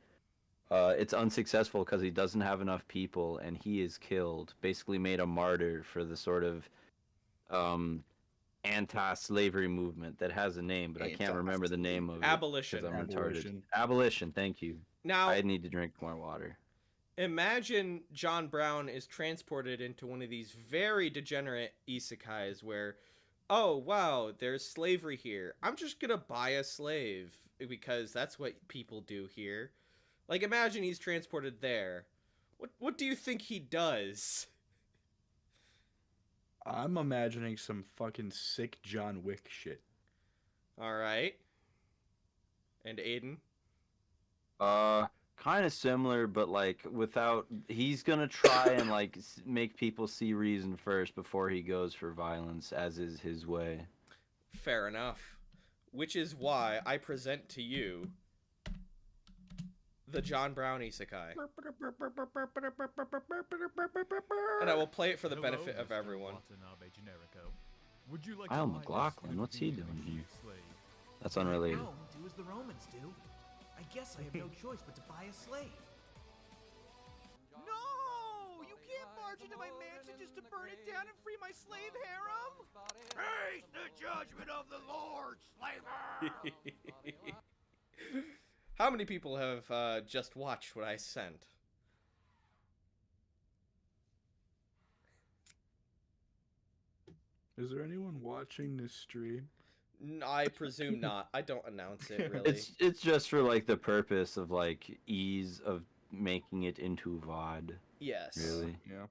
it's unsuccessful because he doesn't have enough people, and he is killed. Basically, made a martyr for the sort of anti-slavery movement that has a name, but I can't remember the name of it Abolition. because I'm retarded. Abolition. Abolition. Thank you. Now, I need to drink more water. imagine John Brown is transported into one of these very degenerate isekais where, oh, wow, there's slavery here. I'm just gonna buy a slave because that's what people do here. Like, imagine he's transported there. What do you think he does? I'm imagining some fucking sick John Wick shit. All right. And Aiden? Kind of similar, but like without. He's gonna try and like make people see reason first before he goes for violence, as is his way. Fair enough. Which is why I present to you the John Brown Isekai. And I will play it for the benefit of everyone. Would you like Kyle to buy MacLachlan, this what's he slave doing here? slave? That's unrelated. No, do as the Romans do. I guess I have no choice but to buy a slave. No! You can't barge into my mansion just to burn it down and free my slave harem! Face the judgment of the Lord, slaver! How many people have just watched what I sent? Is there anyone watching this stream? I presume not. I don't announce it, really. It's just for like the purpose of like ease of making it into VOD. Yes. Really? Yeah.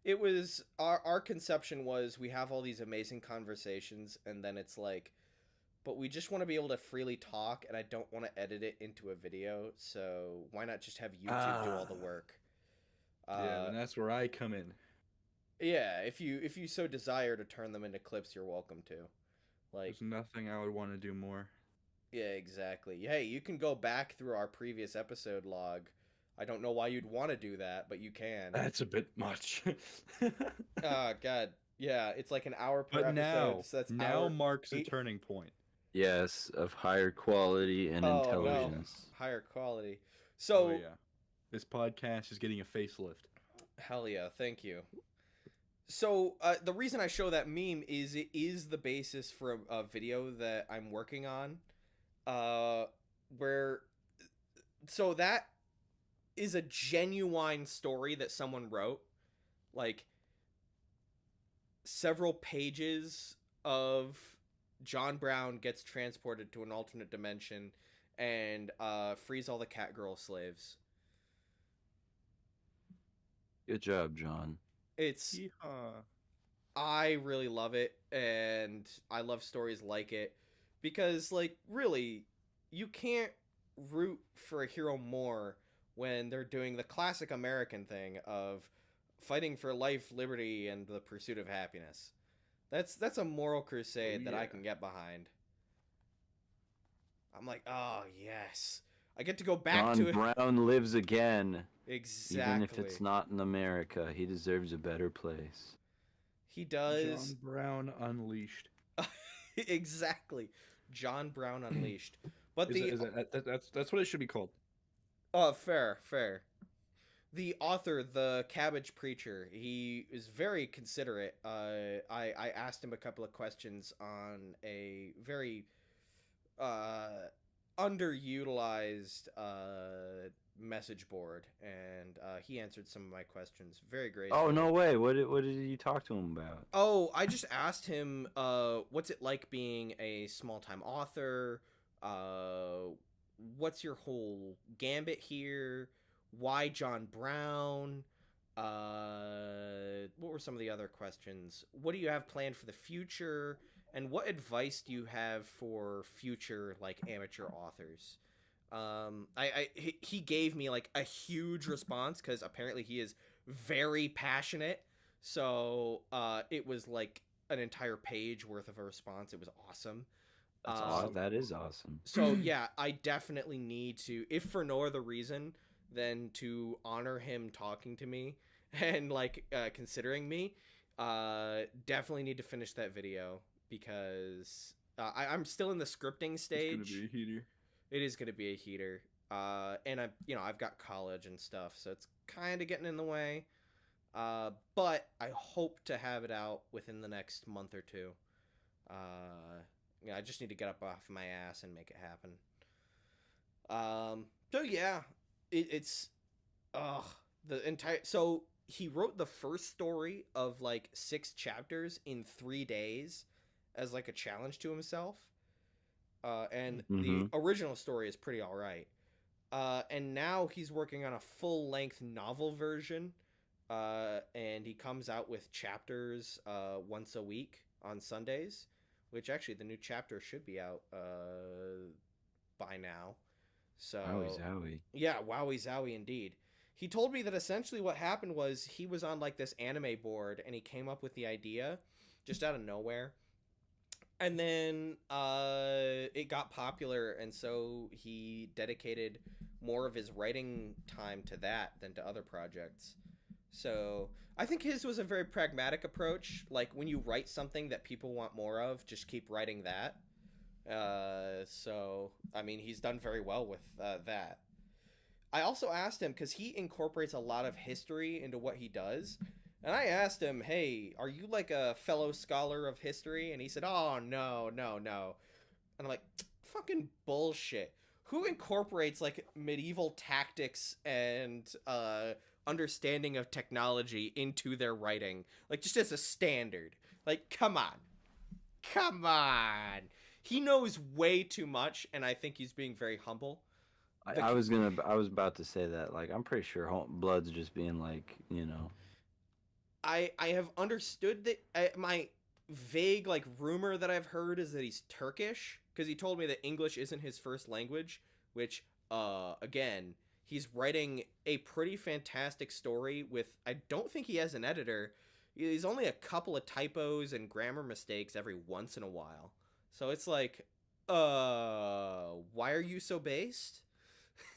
It was our conception was we have all these amazing conversations and then it's like, but we just want to be able to freely talk and I don't want to edit it into a video, so why not just have YouTube do all the work? Yeah, and that's where I come in. Yeah, if you so desire to turn them into clips, you're welcome to. Like, There's nothing I would want to do more. yeah, exactly. Hey, you can go back through our previous episode log. I don't know why you'd want to do that, but you can. That's a bit much. Oh, God. Yeah, it's like an hour per But episode. now, So that's now hour marks a 8. turning point. Yes, of higher quality and Oh, no. intelligence. Higher quality. So, Oh, yeah. This podcast is getting a facelift. hell yeah, thank you. So, the reason I show that meme is it is the basis for a video that I'm working on. So that is a genuine story that someone wrote. Like, several pages of John Brown gets transported to an alternate dimension and frees all the Catgirl slaves. Good job, John. It's Yeehaw. I really love it, and I love stories like it because, like, really, you can't root for a hero more when they're doing the classic American thing of fighting for life, liberty, and the pursuit of happiness. That's a moral crusade that I yeah. can get behind. I'm like, oh yes, I get to go back John to Brown lives again. exactly. Even if it's not in America, he deserves a better place. He does. John Brown Unleashed. Exactly. John Brown Unleashed. But That's what it should be called. Oh, fair. The author, the Cabbage Preacher, he is very considerate. I asked him a couple of questions on a very underutilized message board, and he answered some of my questions very gracefully. Oh no way! What did you talk to him about? Oh, I just asked him, what's it like being a small-time author? What's your whole gambit here? Why John Brown? What were some of the other questions? What do you have planned for the future? And what advice do you have for future, like, amateur authors? He gave me, like, a huge response because apparently he is very passionate. So it was like an entire page worth of a response. It was awesome. That's awesome. That is awesome. So yeah, I definitely need to, if for no other reason than to honor him talking to me and like considering me, definitely need to finish that video because I'm still in the scripting stage. It's gonna be a heater. It is going to be a heater. And I've got college and stuff, so it's kind of getting in the way. But I hope to have it out within the next month or two. I just need to get up off my ass and make it happen. So yeah, it's the entire. So he wrote the first story of like 6 chapters in 3 days as like a challenge to himself. And the original story is pretty all right. And now he's working on a full-length novel version. And he comes out with chapters once a week on Sundays, which actually the new chapter should be out by now. So Wowie zowie. Yeah, wowie zowie indeed. He told me that essentially what happened was he was on like this anime board and he came up with the idea just out of nowhere. And then it got popular, and so he dedicated more of his writing time to that than to other projects. So I think his was a very pragmatic approach. Like, when you write something that people want more of, just keep writing that. So, I mean, he's done very well with that. I also asked him, because he incorporates a lot of history into what he does. And I asked him, hey, are you like a fellow scholar of history? And he said, oh, no. And I'm like, fucking bullshit. Who incorporates like medieval tactics and understanding of technology into their writing? Like, just as a standard. Like, come on. He knows way too much, and I think he's being very humble. I was about to say that. Like, I'm pretty sure Blood's just being like, I have understood that my vague like rumor that I've heard is that he's Turkish, because he told me that English isn't his first language, which again, he's writing a pretty fantastic story with, I don't think he has an editor. He's only a couple of typos and grammar mistakes every once in a while. So it's like, why are you so based?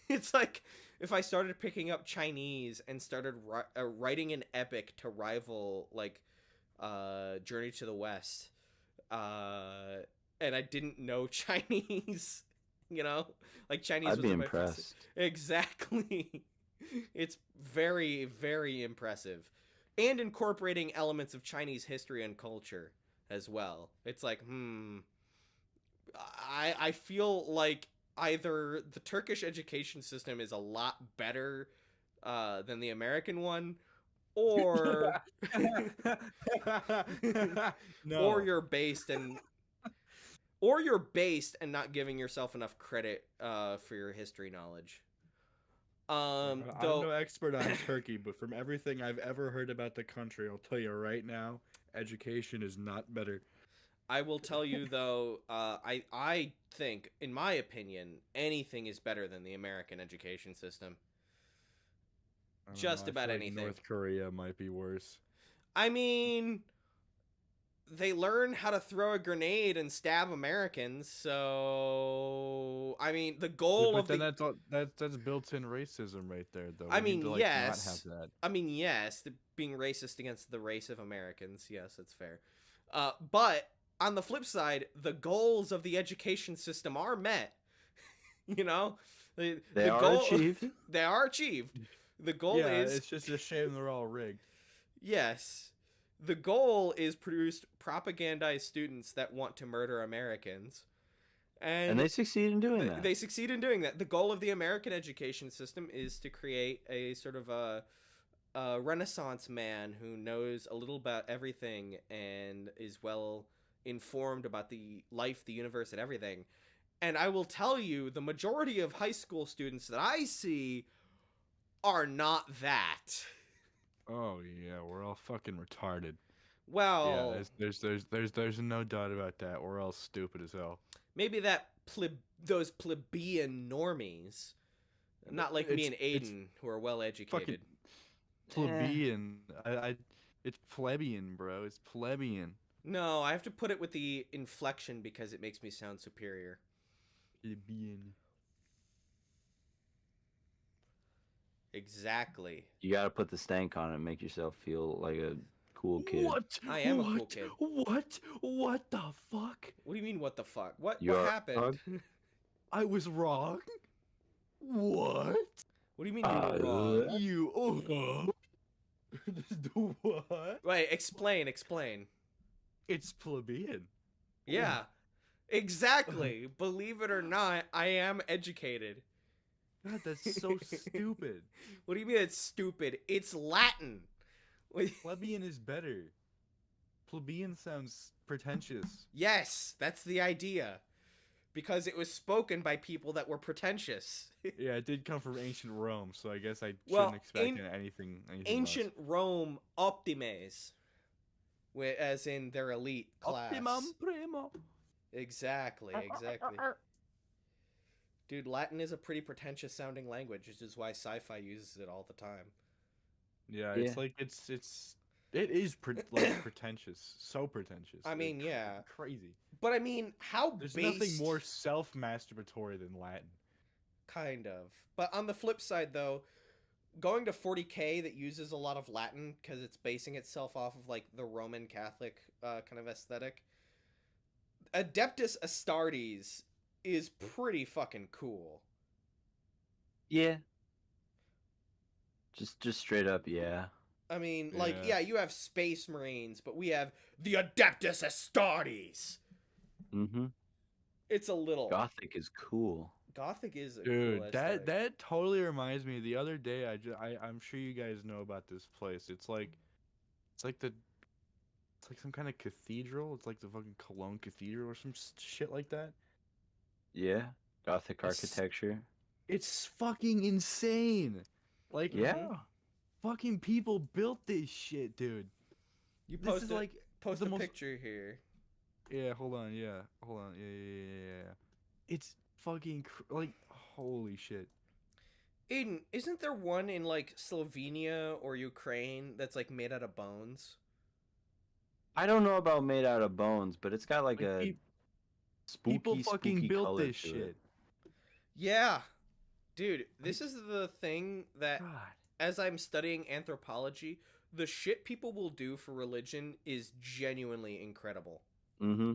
It's like if I started picking up Chinese and started writing an epic to rival like Journey to the West, and I didn't know Chinese, like Chinese. I'd be impressed. Exactly. It's very, very impressive, and incorporating elements of Chinese history and culture as well. It's like, I feel like either the Turkish education system is a lot better than the American one, or No. or you're based and not giving yourself enough credit for your history knowledge. I'm no expert on Turkey, but from everything I've ever heard about the country, I'll tell you right now, education is not better. I will tell you though, I think, in my opinion, anything is better than the American education system. Just about anything. North Korea might be worse. I mean, they learn how to throw a grenade and stab Americans, so I mean, the goal of that's built-in racism right there, though. I mean, yes. Not have that. I mean, yes, being racist against the race of Americans, yes, that's fair. But on the flip side, the goals of the education system are met. They are achieved. They are achieved. The goal is... it's just a shame they're all rigged. Yes. The goal is produce propagandized students that want to murder Americans. And they succeed in doing that. They succeed in doing that. The goal of the American education system is to create a sort of a Renaissance man who knows a little about everything and is well informed about the life, the universe, and everything. And I will tell you, the majority of high school students that I see are not that. Oh yeah, we're all fucking retarded. Well, yeah, there's no doubt about that. We're all stupid as hell. Maybe those plebeian normies, not like me and Aiden, who are well educated. Plebeian, it's plebeian, bro. It's plebeian. No, I have to put it with the inflection because it makes me sound superior. Plebeian. Exactly. You gotta put the stank on it and make yourself feel like a cool kid. What? I am a cool kid. What the fuck? What do you mean, what the fuck? What You're happened? I was wrong. What? What do you mean you were wrong? You do what? Wait, explain. It's plebeian. Yeah, exactly. Believe it or not, I am educated. God, that's so stupid. What do you mean it's stupid? It's Latin. Plebeian is better. Plebeian sounds pretentious. Yes, that's the idea. Because it was spoken by people that were pretentious. Yeah, it did come from ancient Rome, so I guess I Well, shouldn't expect anything Ancient Rome optimes, as in their elite class. Optimum primo. Exactly. Dude, Latin is a pretty pretentious sounding language, which is why sci-fi uses it all the time. Yeah, Yeah. it's like it is like pretentious, so pretentious. I mean, yeah. Crazy. But I mean, how There's based... nothing more self-masturbatory than Latin. Kind of. But on the flip side, though, going to 40K that uses a lot of Latin because it's basing itself off of, like, the Roman Catholic kind of aesthetic. Adeptus Astartes is pretty fucking cool. Yeah. Just straight up, yeah. I mean, like, Yeah. yeah, you have Space Marines, but we have the Adeptus Astartes. Mm-hmm. It's a little... Gothic is cool. Gothic is a Dude, cool aesthetic. that totally reminds me. The other day, I'm sure you guys know about this place. It's like some kind of cathedral. It's like the fucking Cologne Cathedral or some shit like that. Yeah. Gothic It's- architecture. It's fucking insane. Like, Yeah. fucking people built this shit, dude. You This post is a, like post the a most- picture here. Yeah, hold on. Yeah. Yeah. It's fucking like holy shit. Aiden, isn't there one in, like, Slovenia or Ukraine that's, like, made out of bones? I don't know about made out of bones, but it's got like Like, a people spooky, fucking spooky built color this to shit. it. Yeah. Dude, this is the thing that, God. as I'm studying anthropology, the shit people will do for religion is genuinely incredible. Mm-hmm.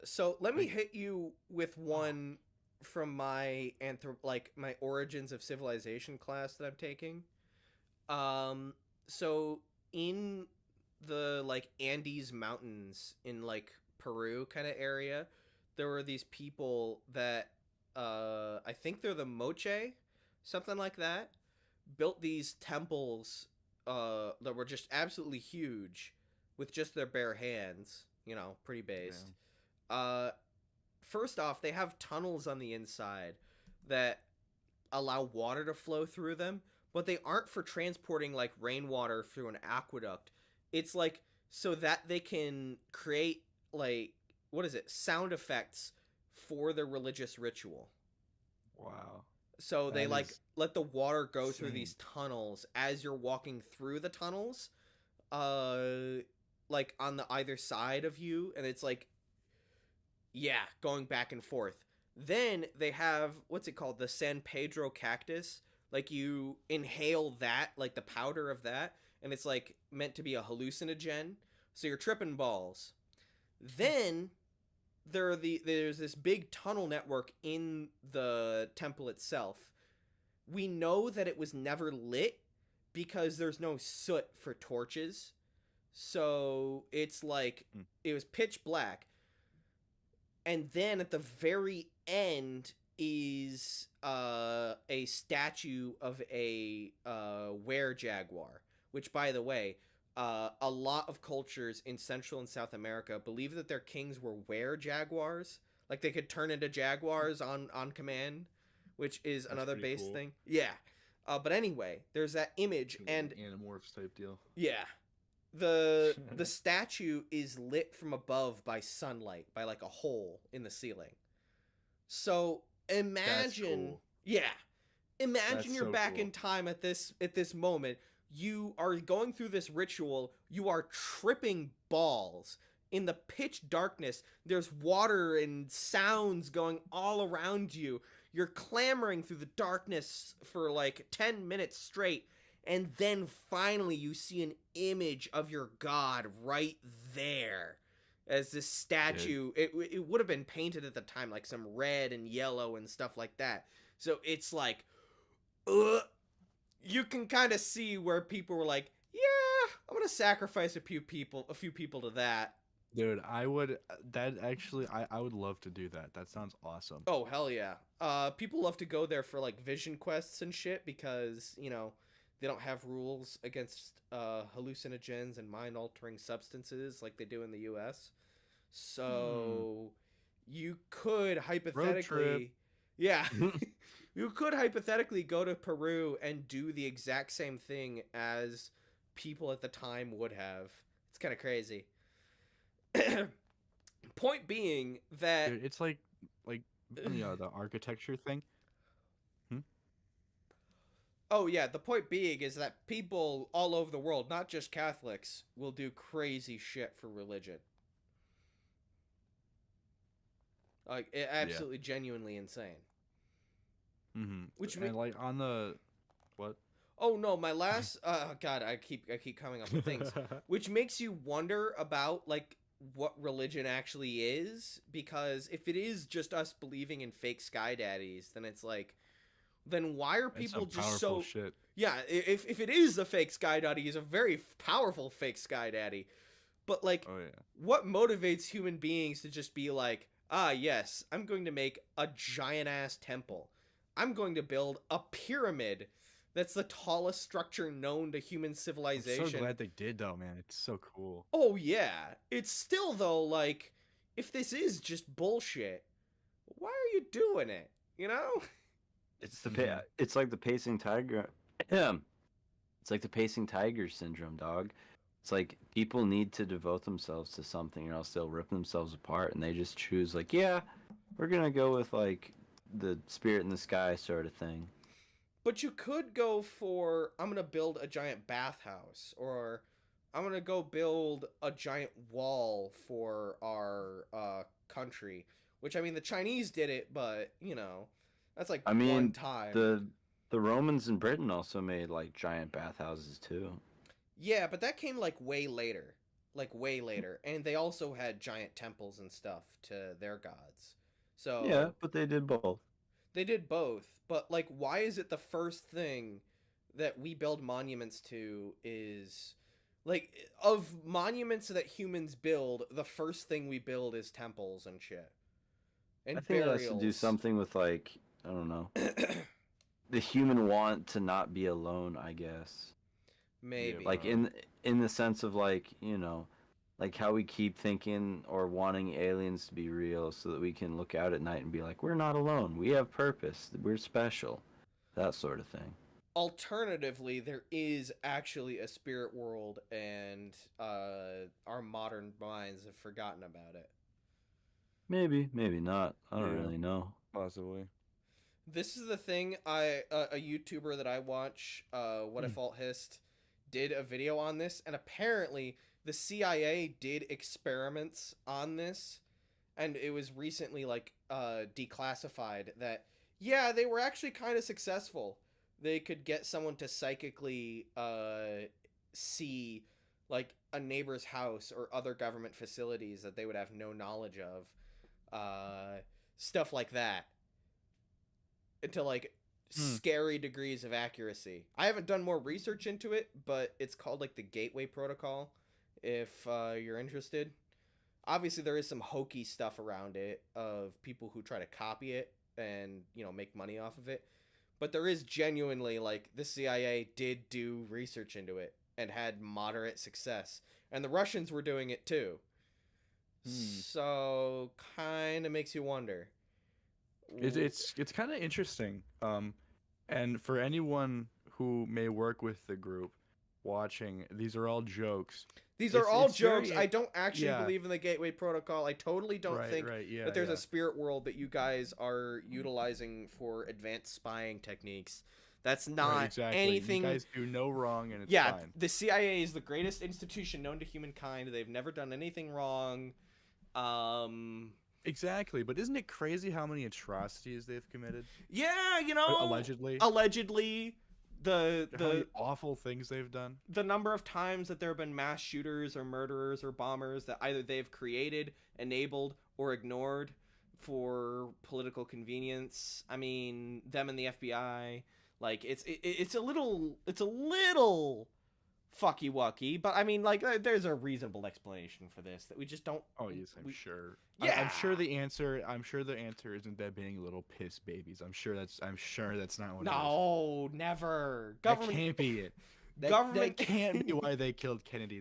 So let me hit you with one from my my Origins of Civilization class that I'm taking. So in the, like, Andes Mountains in, like, Peru kind of area, there were these people that I think they're the Moche, something like that, built these temples that were just absolutely huge with just their bare hands, you know, pretty based. First off, they have tunnels on the inside that allow water to flow through them, but they aren't for transporting, like, rainwater through an aqueduct. It's, like, so that they can create, like, sound effects for their religious ritual. Wow. So they, That like, is let the water go through insane. these tunnels as you're walking through the tunnels, like, on the either side of you, and it's, like, yeah, going back and forth. Then they have, what's it called, the San Pedro cactus. Like, you inhale that, like, the powder of that, and it's, like, meant to be a hallucinogen, so you're tripping balls. Then there's this big tunnel network in the temple itself. We know that it was never lit because there's no soot for torches. So it's like it was pitch black. And then at the very end is a statue of a were-jaguar, which, by the way, a lot of cultures in Central and South America believe that their kings were were-jaguars. Like, they could turn into jaguars on command, which is That's another pretty base cool. thing. Yeah. But anyway, there's that image, and Animorphs type deal. yeah, the statue is lit from above by sunlight, by, like, a hole in the ceiling. So imagine, cool. yeah, imagine That's you're so back cool. in time at this moment. You are going through this ritual. You are tripping balls in the pitch darkness. There's water and sounds going all around you. You're clamoring through the darkness for like 10 minutes straight. And then finally you see an image of your god right there. As this statue, it would have been painted at the time, like some red and yellow and stuff like that. So it's like, you can kind of see where people were like, yeah, I'm gonna sacrifice a few people to that. Dude, I would love to do that. That sounds awesome. Oh hell yeah. People love to go there for like vision quests and shit because, you know, they don't have rules against hallucinogens and mind altering substances like they do in the US. So you could hypothetically, yeah, you could hypothetically go to Peru and do the exact same thing as people at the time would have. It's kind of crazy. Point being that Dude, it's like the architecture thing. oh yeah, the point being is that people all over the world, not just Catholics, will do crazy shit for religion. Like absolutely genuinely insane. Mm-hmm. Which and like on the what? Oh no, my last god, I keep coming up with things. Which makes you wonder about like what religion actually is, because if it is just us believing in fake sky daddies, then it's like, then why are people just so shit. Yeah, if it is a fake sky daddy, he's a very powerful fake sky daddy. But like, Oh yeah. what motivates human beings to just be like, ah yes, I'm going to make a giant ass temple. I'm going to build a pyramid that's the tallest structure known to human civilization. I'm so glad they did though, man. It's so cool. Oh yeah. It's still though, like, if this is just bullshit, why are you doing it? You know? It's it's like the pacing tiger. It's like the pacing tiger syndrome, dog. It's like people need to devote themselves to something or else they'll rip themselves apart, and they just choose like, yeah, we're gonna go with like the spirit in the sky sort of thing. But you could go for, I'm gonna build a giant bathhouse, or I'm gonna go build a giant wall for our country. Which, I mean, the Chinese did it, but you know, that's like one time. The Romans in Britain also made like giant bathhouses too. Yeah, but that came like way later. And they also had giant temples and stuff to their gods. So Yeah, but they did both. They did both. But like, why is it the first thing that we build monuments to is like, of monuments that humans build, the first thing we build is temples and shit. And I think burials. it has to do something with like, I don't know, the human want to not be alone, I guess. Maybe. Like in the sense of like, you know, like how we keep thinking or wanting aliens to be real so that we can look out at night and be like, we're not alone. We have purpose. We're special. That sort of thing. Alternatively, there is actually a spirit world, and our modern minds have forgotten about it. Maybe not. I don't really know. Possibly. This is the thing. A YouTuber that I watch, What If Alt Hist, did a video on this, and apparently the CIA did experiments on this, and it was recently like declassified that yeah, they were actually kind of successful. They could get someone to psychically see like a neighbor's house or other government facilities that they would have no knowledge of, stuff like that, into like scary degrees of accuracy. I haven't done more research into it, but it's called like the Gateway Protocol, if you're interested. Obviously there is some hokey stuff around it of people who try to copy it and, you know, make money off of it, but there is genuinely, like, the CIA did do research into it and had moderate success, and the Russians were doing it too. So kind of makes you wonder. It's kind of interesting. And for anyone who may work with the group watching, these are all jokes. These are all it's jokes. very- I don't actually yeah. believe in the Gateway Protocol. I totally don't think yeah, that there's yeah. a spirit world that you guys are utilizing for advanced spying techniques. That's not Right, exactly. anything. You guys do no wrong, and it's Yeah, fine. the CIA is the greatest institution known to humankind. They've never done anything wrong. Exactly, but isn't it crazy how many atrocities they've committed? Yeah, you know, Allegedly. Allegedly, How many the awful things they've done. the number of times that there have been mass shooters or murderers or bombers that either they've created, enabled, or ignored for political convenience. I mean, them and the FBI, like it's a little fucky wucky, but I mean, like there's a reasonable explanation for this that we just don't. Oh yes, I'm sure. Yeah. I'm sure the answer. I'm sure the answer isn't that being little piss babies. I'm sure that's not what. No, never. That Government can't be it. Government That can't be why they killed Kennedy.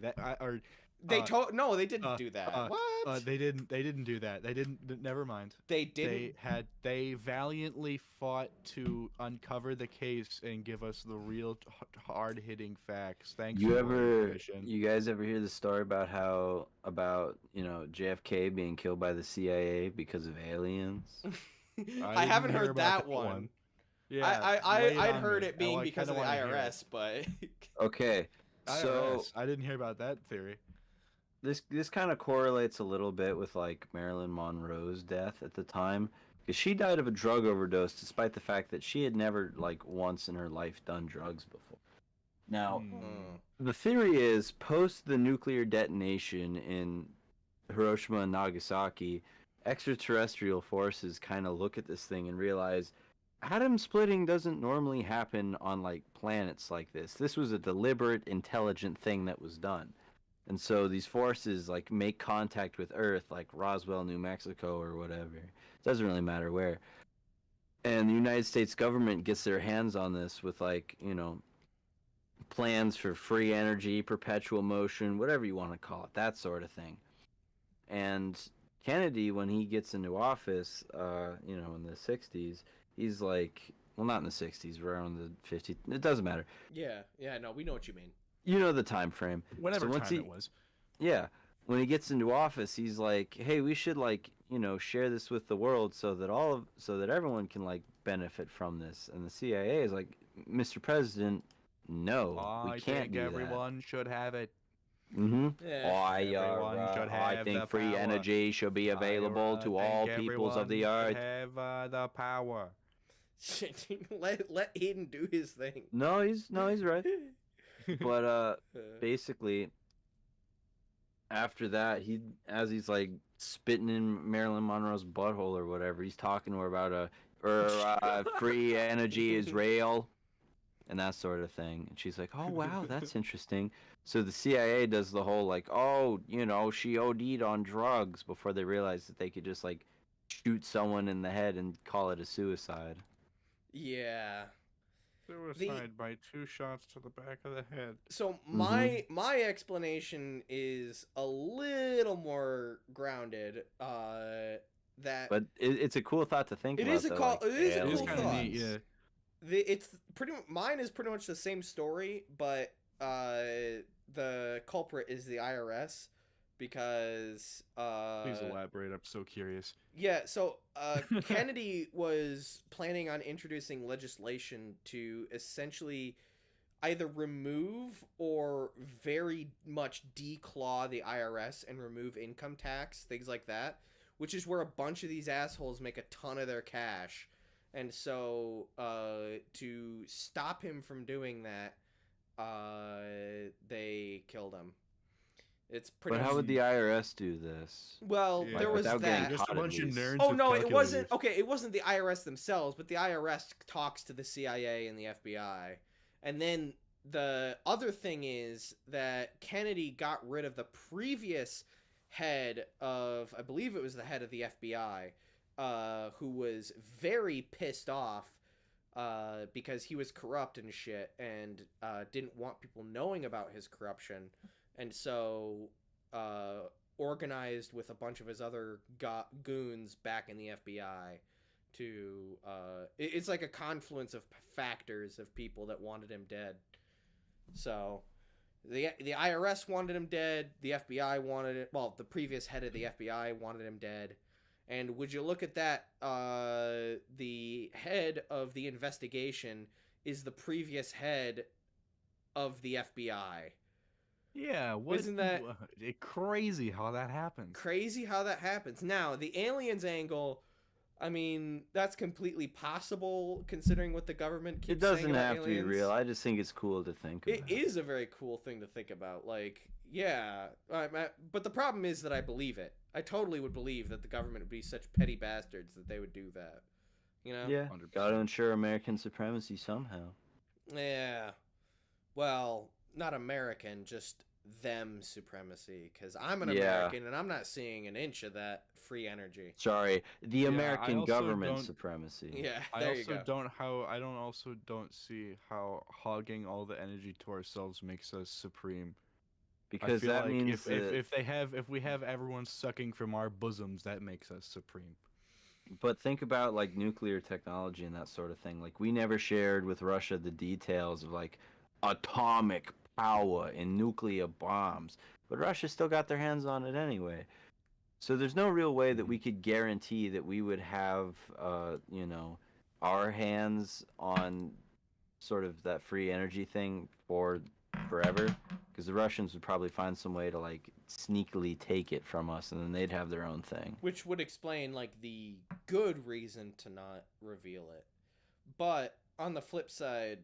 They no, they didn't do that. What? They didn't do that. They didn't. Never mind. They didn't. They valiantly fought to uncover the case and give us the real hard hitting facts. Thanks. You guys ever hear the story about JFK being killed by the CIA because of aliens? I haven't heard that one. Yeah, I'd heard it being because of the IRS, but okay. So I didn't hear about that theory. This kind of correlates a little bit with like Marilyn Monroe's death at the time, because she died of a drug overdose despite the fact that she had never like once in her life done drugs before. Now, the theory is post the nuclear detonation in Hiroshima and Nagasaki, extraterrestrial forces kind of look at this thing and realize atom splitting doesn't normally happen on like planets like this. This was a deliberate, intelligent thing that was done. And so these forces like make contact with Earth, like Roswell, New Mexico or whatever. It doesn't really matter where. And the United States government gets their hands on this with like, plans for free energy, perpetual motion, whatever you want to call it, that sort of thing. And Kennedy, when he gets into office, in the 60s, he's like, well, not in the 60s, around the 50s. It doesn't matter. Yeah, no, we know what you mean. You know the time frame. Whatever time it was. Yeah. When he gets into office, he's like, hey, we should share this with the world so that everyone can like benefit from this. And the CIA is like, Mr. President, no, we can't do that. Everyone should have it. Mm-hmm. Yeah. I think free energy should be available to all peoples of the earth. Have the power. let Hayden do his thing. No, he's right. But basically, after that, he's like spitting in Marilyn Monroe's butthole or whatever, he's talking to her about free energy is real and that sort of thing. And she's like, oh wow, that's interesting. So the CIA does the whole like, oh, she OD'd on drugs, before they realize that they could just like shoot someone in the head and call it a suicide. Yeah. Suicide by 2 shots to the back of the head. So my explanation is a little more grounded. But it's a cool thought to think about. It is a cool thought. Neat, yeah. It's mine is pretty much the same story, but the culprit is the IRS, because please elaborate. I'm so curious. Yeah, so Kennedy was planning on introducing legislation to essentially either remove or very much declaw the IRS and remove income tax, things like that, which is where a bunch of these assholes make a ton of their cash. And so to stop him from doing that, they killed him. It's pretty. But how would the IRS do this? Well, Yeah, there was that. Just a bunch of nerds. Oh with no, it wasn't. calculators. Okay, it wasn't the IRS themselves, but the IRS talks to the CIA and the FBI. And then the other thing is that Kennedy got rid of the previous head of, I believe it was the head of the FBI, who was very pissed off because he was corrupt and shit, and didn't want people knowing about his corruption. And so organized with a bunch of his other goons back in the FBI to... it's like a confluence of factors of people that wanted him dead. So the IRS wanted him dead, the FBI wanted it... Well, the previous head of the FBI wanted him dead. And would you look at that, the head of the investigation is the previous head of the FBI. Yeah, isn't that crazy how that happens? Crazy how that happens. Now, the aliens angle, I mean, that's completely possible considering what the government keeps saying about aliens. It doesn't have to be real. I just think it's cool to think about. It is a very cool thing to think about. Like, Yeah, but the problem is that I believe it. I totally would believe that the government would be such petty bastards that they would do that. You know? Yeah, 100%. gotta ensure American supremacy somehow. Yeah. Well, not American, just them supremacy. Because I'm an Yeah. American and I'm not seeing an inch of that free energy. Sorry, the Yeah, I American also government don't- supremacy. Yeah, I there you also go. don't see how hogging all the energy to ourselves makes us supreme. I Because feel that like means that, if we have everyone sucking from our bosoms, that makes us supreme. but think about like nuclear technology and that sort of thing. Like we never shared with Russia the details of like atomic power and nuclear bombs, but Russia still got their hands on it anyway. So there's no real way that we could guarantee that we would have, our hands on sort of that free energy thing for forever, because the Russians would probably find some way to like sneakily take it from us, and then they'd have their own thing. Which would explain, like, the good reason to not reveal it. But on the flip side,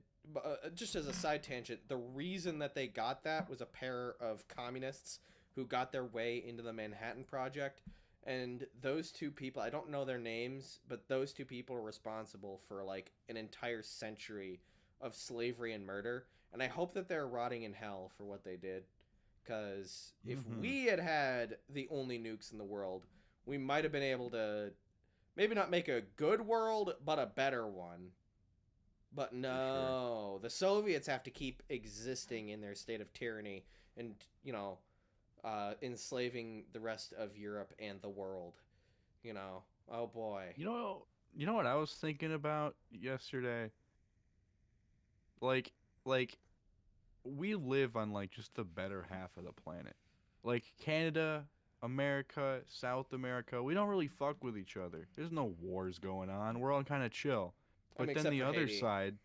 just as a side tangent, the reason that they got that was a pair of communists who got their way into the Manhattan Project. And those two people, I don't know their names, but those two people are responsible for, like, an entire century of slavery and murder. And I hope that they're rotting in hell for what they did. Because if we had had the only nukes in the world, we might have been able to maybe not make a good world, but a better one. But no, the Soviets have to keep existing in their state of tyranny and, enslaving the rest of Europe and the world. Oh boy. You know what I was thinking about yesterday? Like we live on like just the better half of the planet. Like Canada, America, South America, we don't really fuck with each other. There's no wars going on. We're all kind of chill. But then except the for other Haiti. side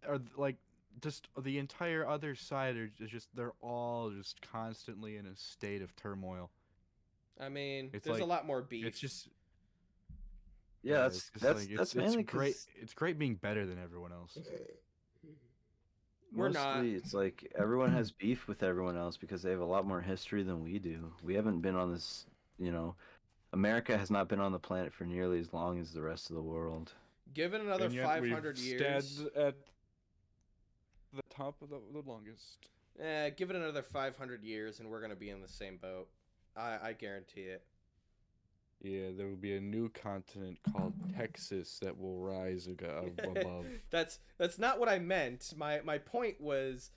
are like just the entire other side is just they're all just constantly in a state of turmoil. I mean, It's there's a like- lot more beef. It's just Yeah, it's just that's like, mainly it's great. 'cause It's great being better than everyone else. We're not. mostly it's like everyone has beef with everyone else because they have a lot more history than we do. We haven't been on this, America has not been on the planet for nearly as long as the rest of the world. Given another And yet 500 we've years, stood at the top of the longest. give it another 500 years, and we're gonna be in the same boat. I guarantee it. Yeah, there will be a new continent called Texas that will rise above. That's not what I meant. My point was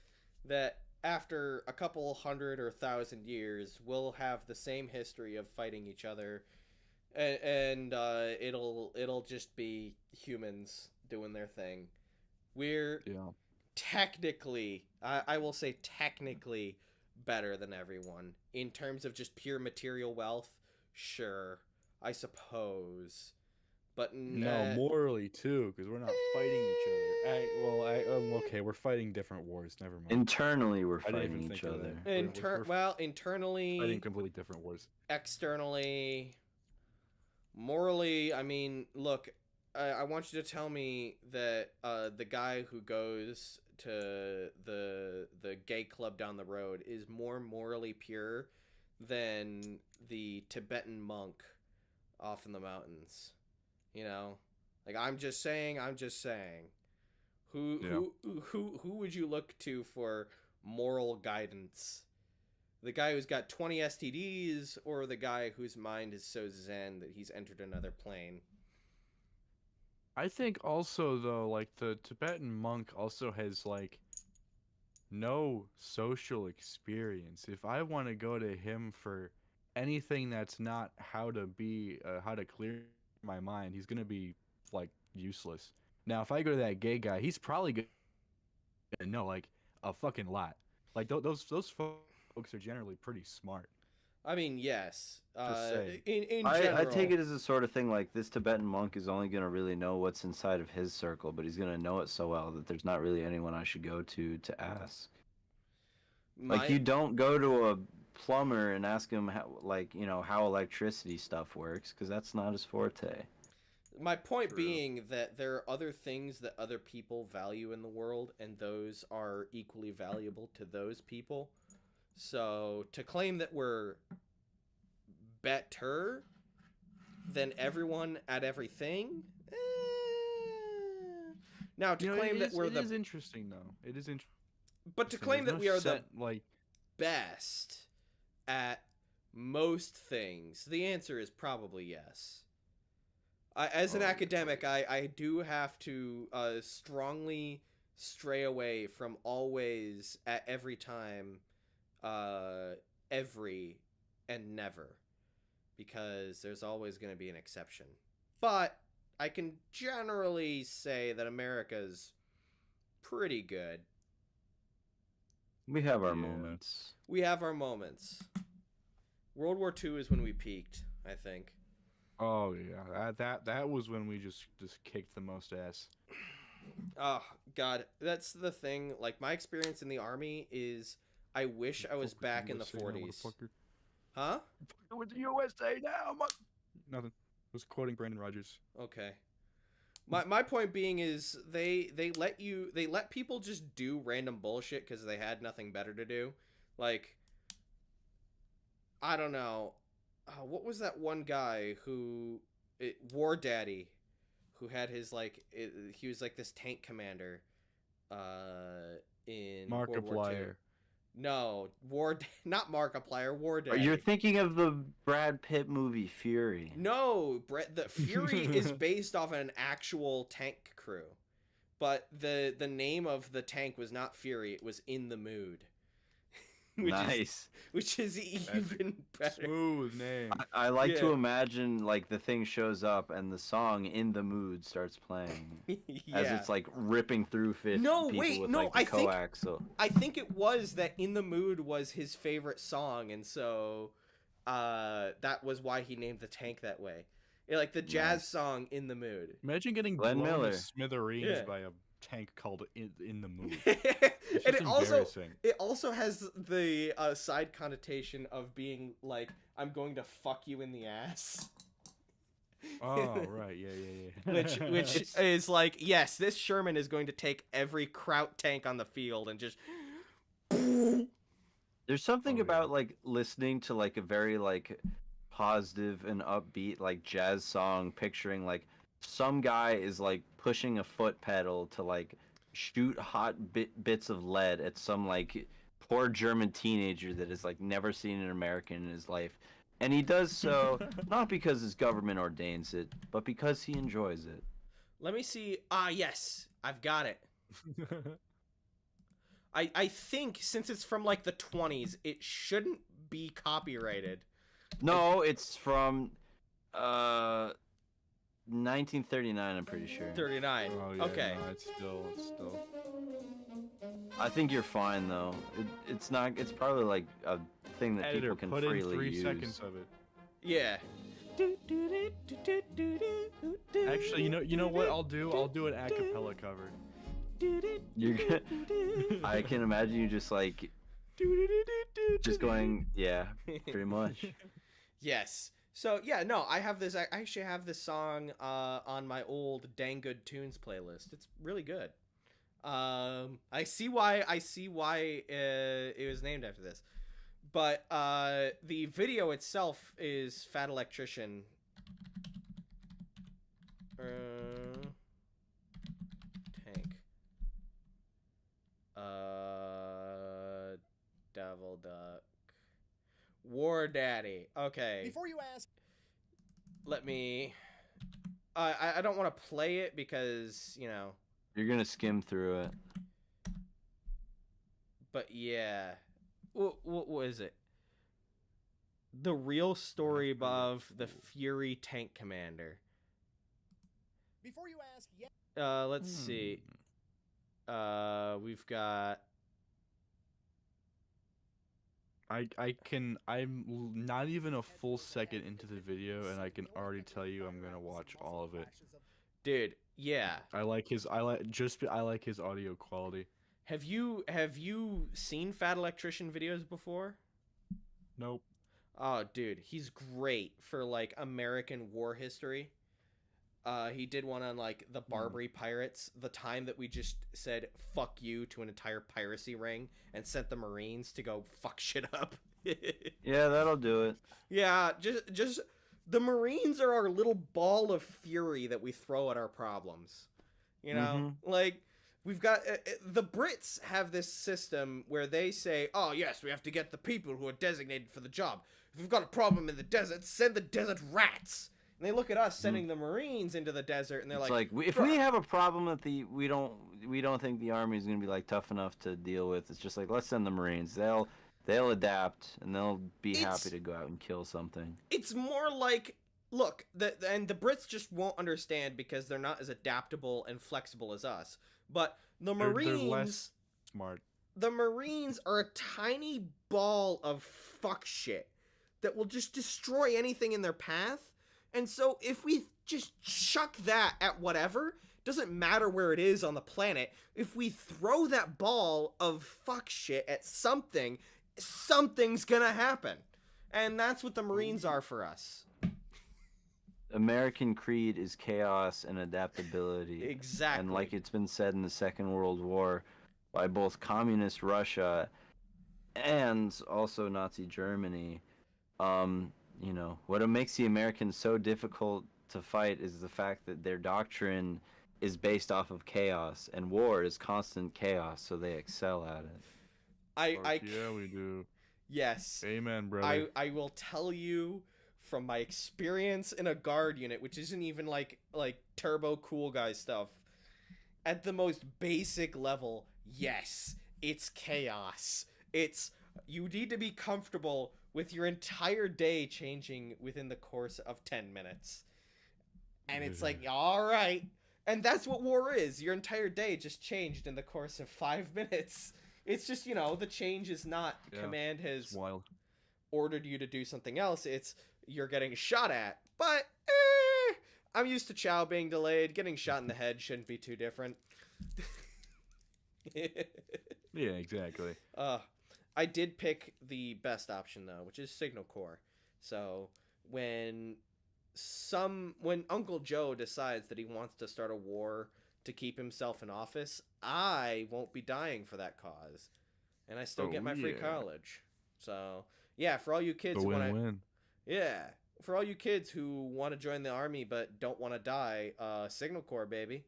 that after a couple hundred or thousand years, we'll have the same history of fighting each other, and it'll just be humans doing their thing. We're Yeah. technically, I will say technically, better than everyone in terms of just pure material wealth. Sure, I suppose, but No, morally too, because we're not fighting each other. Okay, we're fighting different wars. Never mind. Internally, we're I didn't even fighting think each of other. that. We're internally, fighting completely different wars. externally, morally. I mean, look, I want you to tell me that the guy who goes to the gay club down the road is more morally pure than the Tibetan monk off in the mountains. Like I'm just saying. Who would you look to for moral guidance? The guy who's got 20 STDs, or the guy whose mind is so zen that he's entered another plane? I think also though, like the Tibetan monk also has like no social experience. If I want to go to him for anything that's not how to clear my mind, he's gonna be like useless. Now, if I go to that gay guy, he's probably gonna know like a fucking lot. Like those folks are generally pretty smart. I mean, yes. Just saying. In I general, take it as a sort of thing like this Tibetan monk is only going to really know what's inside of his circle, but he's going to know it so well that there's not really anyone I should go to ask. Like you don't go to a plumber and ask him how electricity stuff works, because that's not his forte. My point True. being that there are other things that other people value in the world, and those are equally valuable to those people. So to claim that we're better than everyone at everything, now to claim that we're it is interesting though. It is interesting. but to claim that we are the like best at most things, the answer is probably yes. As an academic, I do have to strongly stray away from always, at every time, every, and never, because there's always going to be an exception. But I can generally say that America's pretty good. We have our moments. We have our moments. World War II is when we peaked, I think. Oh yeah, that was when we just kicked the most ass. Oh God, that's the thing. Like, my experience in the army is, I wish I was back in the 40s. Huh? With the USA now. Nothing. I was quoting Brandon Rogers. Okay. My point being is they let people just do random bullshit because they had nothing better to do. Like, I don't know. What was that one guy War Daddy, who had his he was like this tank commander in World War II. No, not Markiplier, War Daddy. You're thinking of the Brad Pitt movie Fury. No, the Fury is based off an actual tank crew, but the name of the tank was not Fury; it was In the Mood. Which is even better. Smooth name. I like to imagine like the thing shows up and the song In the Mood starts playing as it's like ripping through people with like the coaxial. I think it was that In the Mood was his favorite song, and so that was why he named the tank that way. Like the jazz song In the Mood. Imagine getting blown to smithereens by a tank called In the Mood. And it also has the side connotation of being like, I'm going to fuck you in the ass. Oh right, yeah. Which is like, yes, this Sherman is going to take every Kraut tank on the field and just. There's something about like listening to like a very like positive and upbeat like jazz song, picturing like some guy is like pushing a foot pedal to like shoot hot bits of lead at some like poor German teenager that has like never seen an American in his life, and he does so not because his government ordains it, but because he enjoys it. Let me see. Yes, I've got it. I think since it's from like the 20s, it shouldn't be copyrighted. No, it's from 1939, I'm pretty sure. 39. Oh, yeah, okay. No, it's still. I think you're fine though. It's not. It's probably like a thing that Editor, people can put freely in 3 use. seconds of it. Yeah. Actually, you know what I'll do? I'll do an a cappella cover. You're gonna, I can imagine you just like just going, yeah, pretty much. Yes. So yeah, no, I actually have this song on my old Dang Good Tunes playlist. It's really good. I see why it was named after this. But the video itself is Fat Electrician. Tank. Devil Duck. War Daddy. Okay. Before you ask, let me. I don't want to play it because, you know. You're gonna skim through it. But yeah. What is it? The real story of the Fury tank commander. before you ask, yeah. Let's see. We've got. I'm not even a full second into the video, and I can already tell you I'm gonna watch all of it. Dude, yeah. I like his audio quality. Have you seen Fat Electrician videos before? Nope. Oh, dude, he's great for like American war history. He did one on like the Barbary pirates, the time that we just said fuck you to an entire piracy ring and sent the Marines to go fuck shit up. Yeah, that'll do it. Yeah, just the Marines are our little ball of fury that we throw at our problems. You know, like we've got the Brits have this system where they say, "Oh yes, we have to get the people who are designated for the job. If we've got a problem in the desert, send the desert rats." And they look at us sending the Marines into the desert, and they're It's like, if we have a problem that we don't think the army is gonna be like tough enough to deal with, it's just like, let's send the Marines. They'll adapt and they'll be happy to go out and kill something. It's more like, look, and the Brits just won't understand because they're not as adaptable and flexible as us. But the Marines, they're less smart. The Marines are a tiny ball of fuck shit that will just destroy anything in their path. And so if we just chuck that at whatever, doesn't matter where it is on the planet, if we throw that ball of fuck shit at something, something's gonna happen. And that's what the Marines are for us. American creed is chaos and adaptability. Exactly. And like it's been said in the Second World War by both communist Russia and also Nazi Germany, you know, what makes the Americans so difficult to fight is the fact that their doctrine is based off of chaos, and war is constant chaos, so they excel at it. Yeah, we do. Yes. Amen, brother. I will tell you from my experience in a guard unit, which isn't even like turbo cool guy stuff, at the most basic level, yes, it's chaos. You need to be comfortable with your entire day changing within the course of 10 minutes. And it's like, all right. And that's what war is. Your entire day just changed in the course of 5 minutes. It's just, you know, the change is not command has ordered you to do something else. It's you're getting shot at. But I'm used to chow being delayed. Getting shot in the head shouldn't be too different. Yeah, exactly. I did pick the best option though, which is Signal Corps. So when Uncle Joe decides that he wants to start a war to keep himself in office, I won't be dying for that cause, and I still get my free college. So yeah, for all you kids who for all you kids who want to join the army but don't want to die, Signal Corps, baby.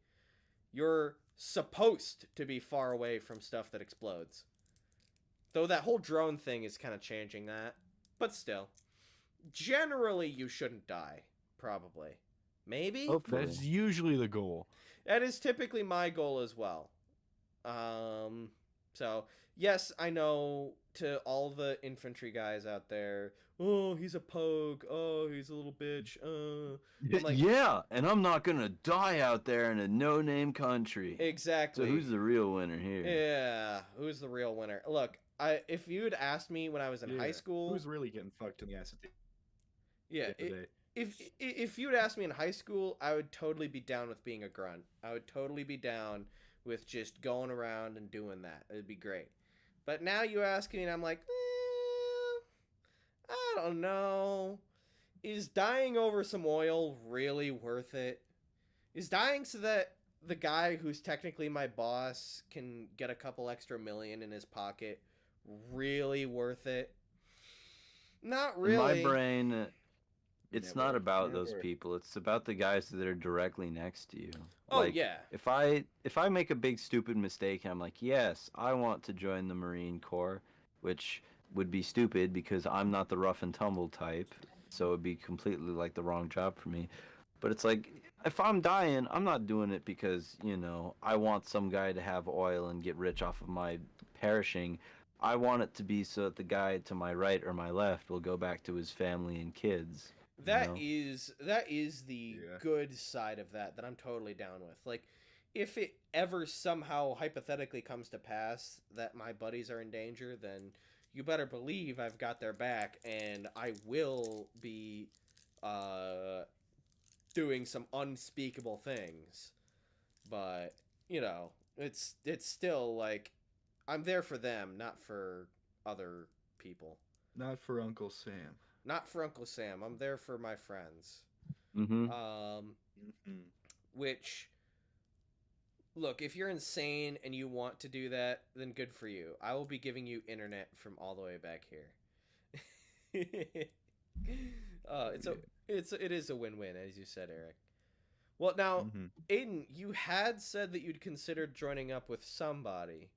You're supposed to be far away from stuff that explodes. Though that whole drone thing is kind of changing that. But still. Generally, you shouldn't die. Probably. Maybe? Hopefully. That's usually the goal. That is typically my goal as well. So, yes, I know to all the infantry guys out there, oh, he's a pogue. Oh, he's a little bitch. I'm like, yeah, and I'm not gonna die out there in a no-name country. Exactly. So who's the real winner here? Yeah, who's the real winner? Look, if you had asked me when I was in high school, who's really getting fucked in the ass at the yeah, end of the day? if you'd asked me in high school, I would totally be down with being a grunt. I would totally be down with just going around and doing that. It'd be great. But now you ask me, and I'm like, I don't know. Is dying over some oil really worth it? Is dying so that the guy who's technically my boss can get a couple extra million in his pocket really worth it? Not really. In my brain, it's not about those people. It's about the guys that are directly next to you. Oh, like, yeah. If I make a big stupid mistake and I'm like, yes, I want to join the Marine Corps, which would be stupid because I'm not the rough and tumble type, so it'd be completely like the wrong job for me. But it's like, if I'm dying, I'm not doing it because, you know, I want some guy to have oil and get rich off of my perishing. I want it to be so that the guy to my right or my left will go back to his family and kids. That is the good side of that I'm totally down with. Like, if it ever somehow hypothetically comes to pass that my buddies are in danger, then you better believe I've got their back, and I will be doing some unspeakable things. But, you know, it's still like I'm there for them, not for other people. Not for Uncle Sam. Not for Uncle Sam. I'm there for my friends. Mm-hmm. which, look, if you're insane and you want to do that, then good for you. I will be giving you internet from all the way back here. It is a win-win, as you said, Eric. Well, now, Aiden, you had said that you'd considered joining up with somebody.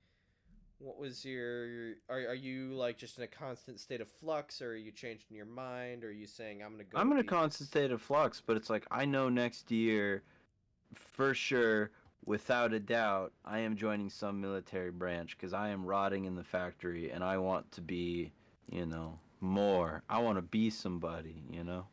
What was your... Are you, like, just in a constant state of flux, or are you changing your mind, or are you saying, I'm going to go... I'm in a constant state of flux, but it's like, I know next year, for sure, without a doubt, I am joining some military branch, because I am rotting in the factory, and I want to be, you know, more. I want to be somebody, you know?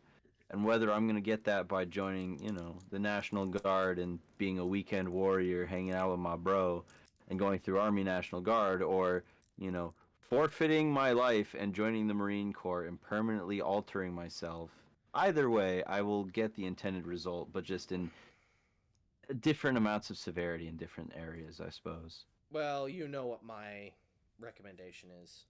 And whether I'm going to get that by joining, you know, the National Guard and being a weekend warrior, hanging out with my bro, and going through Army National Guard, or, you know, forfeiting my life and joining the Marine Corps and permanently altering myself. Either way, I will get the intended result, but just in different amounts of severity in different areas, I suppose. Well, you know what my recommendation is.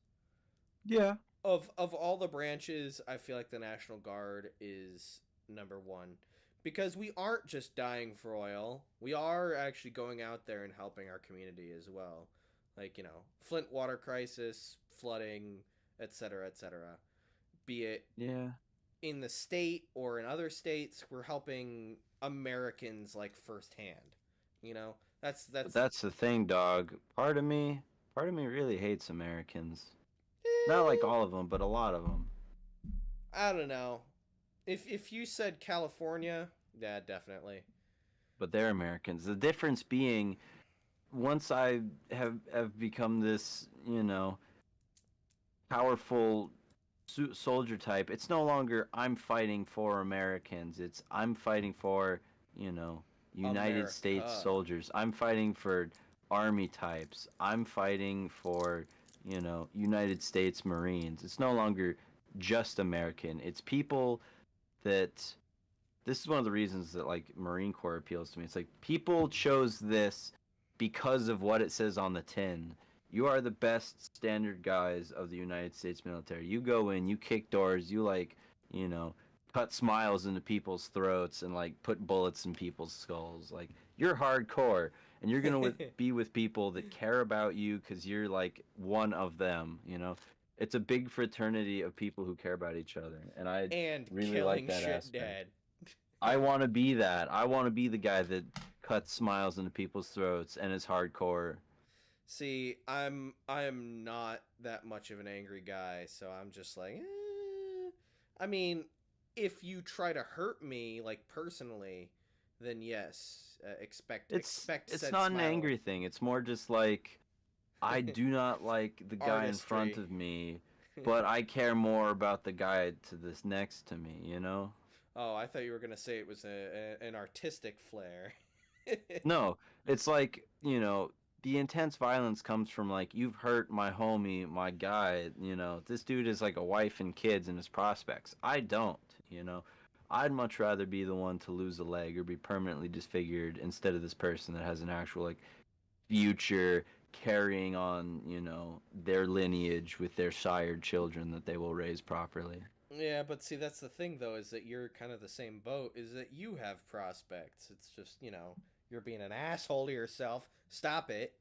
Yeah. Of all the branches, I feel like the National Guard is number one. Because we aren't just dying for oil. We are actually going out there and helping our community as well. Like, you know, Flint water crisis, flooding, etc., etc. Be it in the state or in other states, we're helping Americans, like, firsthand. You know? That's the thing, dog. Part of me really hates Americans. Not like all of them, but a lot of them. I don't know. If you said California, yeah, definitely. But they're Americans. The difference being, once I have become this, you know, powerful soldier type, it's no longer I'm fighting for Americans. It's I'm fighting for, you know, United States soldiers. I'm fighting for army types. I'm fighting for, you know, United States Marines. It's no longer just American. It's people that... This is one of the reasons that, like, Marine Corps appeals to me. It's like, people chose this because of what it says on the tin. You are the best standard guys of the United States military. You go in, you kick doors, you, like, you know, cut smiles into people's throats and, like, put bullets in people's skulls. Like, you're hardcore. And you're going to be with people that care about you because you're, like, one of them, you know? It's a big fraternity of people who care about each other. And I really like that aspect. Dead. I want to be that. I want to be the guy that cuts smiles into people's throats and is hardcore. See, I am not that much of an angry guy, so I'm just like, I mean, if you try to hurt me, like, personally, then yes, expect It's said not an smile. angry thing. It's more just like, I do not like the guy in front of me, but I care more about the guy to this next to me, you know? Oh, I thought you were going to say it was an artistic flair. No, it's like, you know, the intense violence comes from, like, you've hurt my homie, my guy, you know. This dude is like a wife and kids and his prospects. I don't, you know. I'd much rather be the one to lose a leg or be permanently disfigured instead of this person that has an actual, like, future carrying on, you know, their lineage with their sired children that they will raise properly. Yeah, but see, that's the thing, though, is that you're kind of the same boat, is that you have prospects. It's just, you know, you're being an asshole to yourself. Stop it.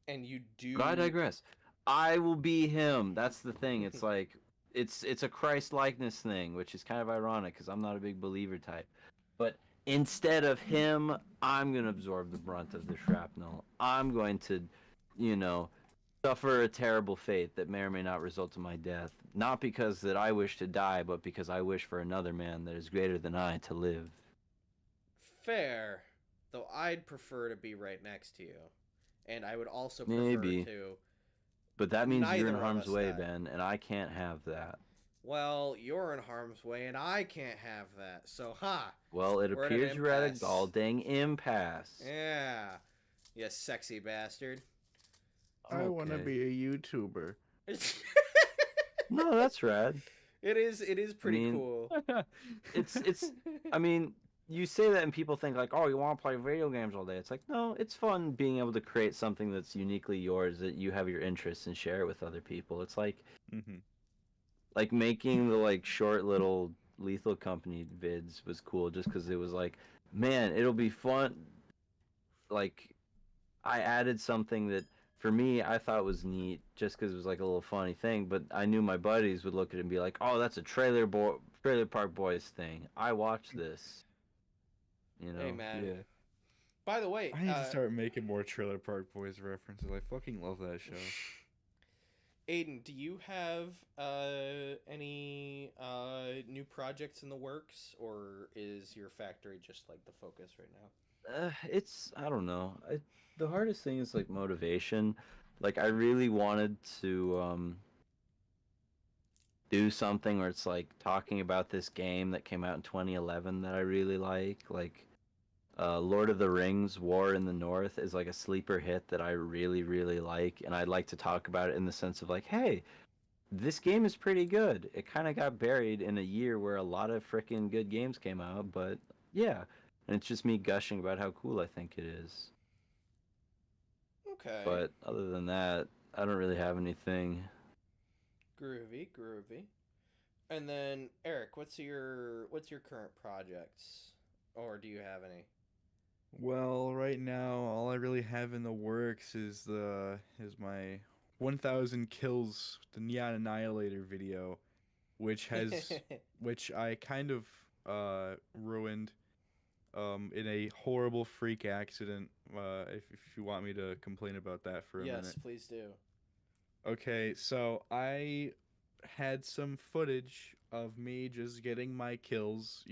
And you do... But I digress. I will be him. That's the thing. It's like, it's a Christ-likeness thing, which is kind of ironic, because I'm not a big believer type. But instead of him, I'm going to absorb the brunt of the shrapnel. I'm going to, you know... suffer a terrible fate that may or may not result in my death, not because that I wish to die, but because I wish for another man that is greater than I to live. Fair, though I'd prefer to be right next to you, and I would also prefer Maybe. to... But that means you're in neither of harm's us way, die. Ben, and I can't have that. Well, you're in harm's way, and I can't have that, so Well, it we're at an appears you're at a impasse. gall dang impasse. Yeah, you sexy bastard. I want to Okay. be a YouTuber. No, that's rad. It is pretty mean, cool. It's I mean, you say that and people think like, oh, you want to play video games all day. It's like, no, it's fun being able to create something that's uniquely yours, that you have your interests and share it with other people. It's like, like making the like short little Lethal Company vids was cool just because it was like, man, it'll be fun. Like, I added something that for me I thought was neat just because it was like a little funny thing, but I knew my buddies would look at it and be like, "Oh, that's a Trailer Park Boys thing. I watched this." You Hey know. man. Yeah. By the way, I need to start making more Trailer Park Boys references. I fucking love that show. Aiden, do you have any new projects in the works, or is your factory just like the focus right now? It's I don't know. The hardest thing is like motivation. Like I really wanted to do something where it's like talking about this game that came out in 2011 that I really like Lord of the Rings War in the North is like a sleeper hit that I really really like, and I'd like to talk about it in the sense of like, hey, this game is pretty good. It kind of got buried in a year where a lot of freaking good games came out, but yeah, and it's just me gushing about how cool I think it is. Okay. But other than that, I don't really have anything. Groovy, groovy. And then Eric, what's your current projects, or do you have any? Well, right now, all I really have in the works is my 1,000 kills the Neon Annihilator video, which I kind of ruined in a horrible freak accident. If you want me to complain about that for a Yes, minute. please do. Okay, so I had some footage of me just getting my kills,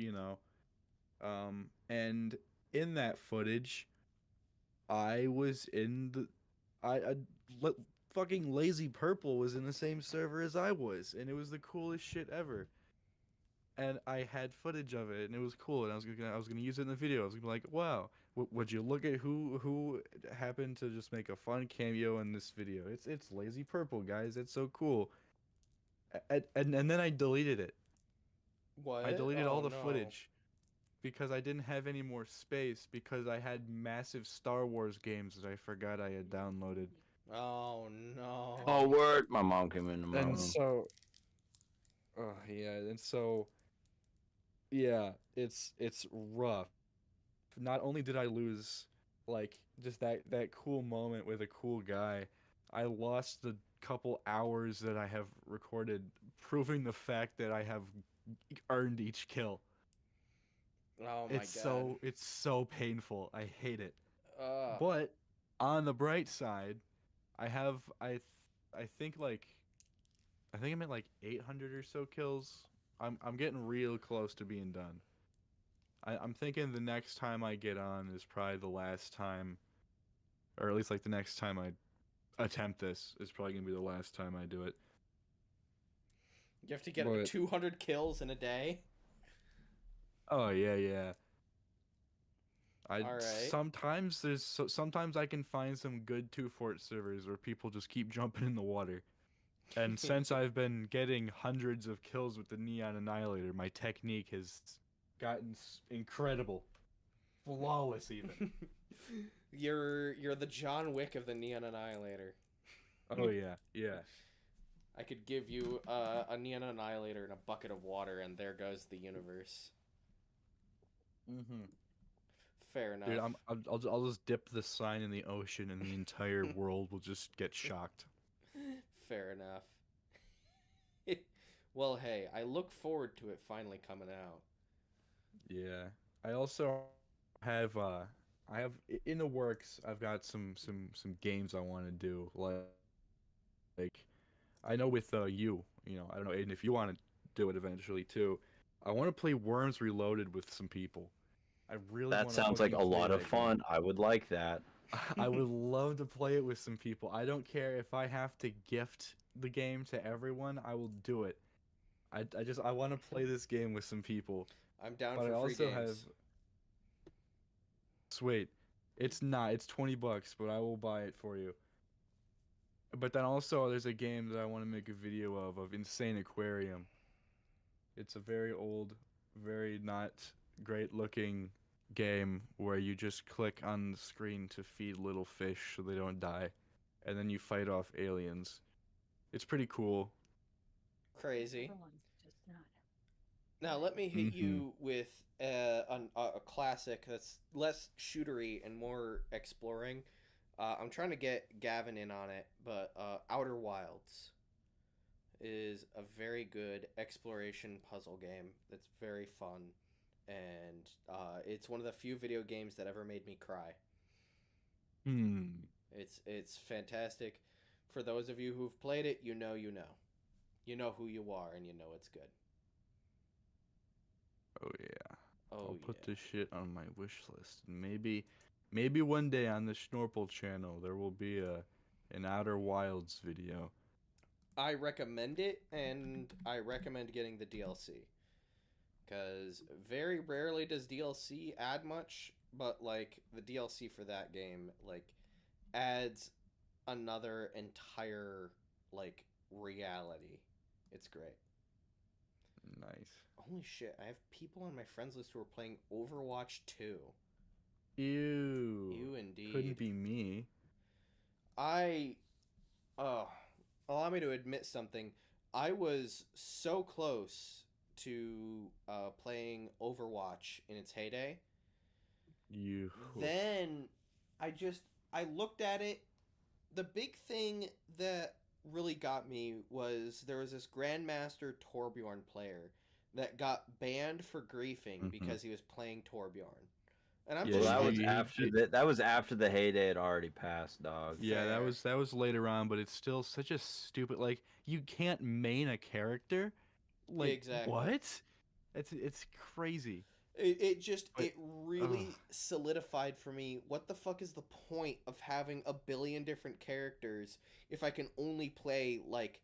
and in that footage, I was in the, I le- fucking Lazy Purple was in the same server as I was, and it was the coolest shit ever. And I had footage of it, and it was cool, and I was gonna use it in the video. I was gonna be like, wow, would you look at who happened to just make a fun cameo in this video? It's Lazy Purple, guys. It's so cool. And then I deleted it. What? I deleted all Oh the no. footage because I didn't have any more space because I had massive Star Wars games that I forgot I had downloaded. Oh Oh, no. word! My mom came into my And room. so, yeah, and so yeah, it's rough. Not only did I lose like just that cool moment with a cool guy, I lost the couple hours that I have recorded proving the fact that I have earned each kill. Oh my It's god. so painful. I hate it. Ugh. But on the bright side, I have I think like I think I'm at like 800 or so kills. I'm getting real close to being done. I'm thinking the next time I get on is probably the last time, or at least like the next time I attempt this is probably gonna be the last time I do it. You have to get But 200 kills in a day? oh yeah, yeah. I All right. sometimes I can find some good two fort servers where people just keep jumping in the water. And since I've been getting hundreds of kills with the Neon Annihilator, my technique has gotten incredible, flawless even. You're the John Wick of the Neon Annihilator. Oh yeah, yeah. I could give you a Neon Annihilator and a bucket of water, and there goes the universe. Mm-hmm. Fair enough. Dude, I'll just dip the sign in the ocean, and the entire world will just get shocked. Fair enough. Well, hey, I look forward to it finally coming out. Yeah. I also have in the works. I've got some games I want to do. Like I know with I don't know, Aiden, if you want to do it eventually too. I want to play Worms Reloaded with some people. I really That want to sounds like fucking a play lot of that game. fun. I would like that. I would love to play it with some people. I don't care if I have to gift the game to everyone. I will do it. I want to play this game with some people. I'm down But I for free also have games. sweet. It's $20, but I will buy it for you. But then also there's a game that I want to make a video of Insane Aquarium. It's a very old, very not great looking game where you just click on the screen to feed little fish so they don't die, and then you fight off aliens. It's pretty cool. Crazy. Now let me hit Mhm. you with a classic that's less shootery and more exploring. I'm trying to get Gavin in on it, but Outer Wilds is a very good exploration puzzle game that's very fun, and it's one of the few video games that ever made me cry. Hmm. It's fantastic. For those of you who've played it, you know you know who you are, and you know it's good. Oh yeah. Oh I'll put yeah. this shit on my wish list. And maybe one day on the Schnorple channel there will be an Outer Wilds video. I recommend it, and I recommend getting the DLC. Because very rarely does DLC add much, but, like, the DLC for that game, like, adds another entire, like, reality. It's great. Nice. Holy shit, I have people on my friends list who are playing Overwatch 2. Ew. You indeed. Couldn't be me. I Oh, allow me to admit something. I was so close to playing Overwatch in its heyday. You. Then I just I looked at it. The big thing that really got me was there was this Grandmaster Torbjorn player that got banned for griefing Mhm. because he was playing Torbjorn. And I'm Yeah, Well, just that like, was after that was after the heyday had already passed, dog. Yeah, Fair. that was later on, but it's still such a stupid like you can't main a character. Like Exactly. what? It's crazy. But It really solidified for me what the fuck is the point of having a billion different characters if I can only play like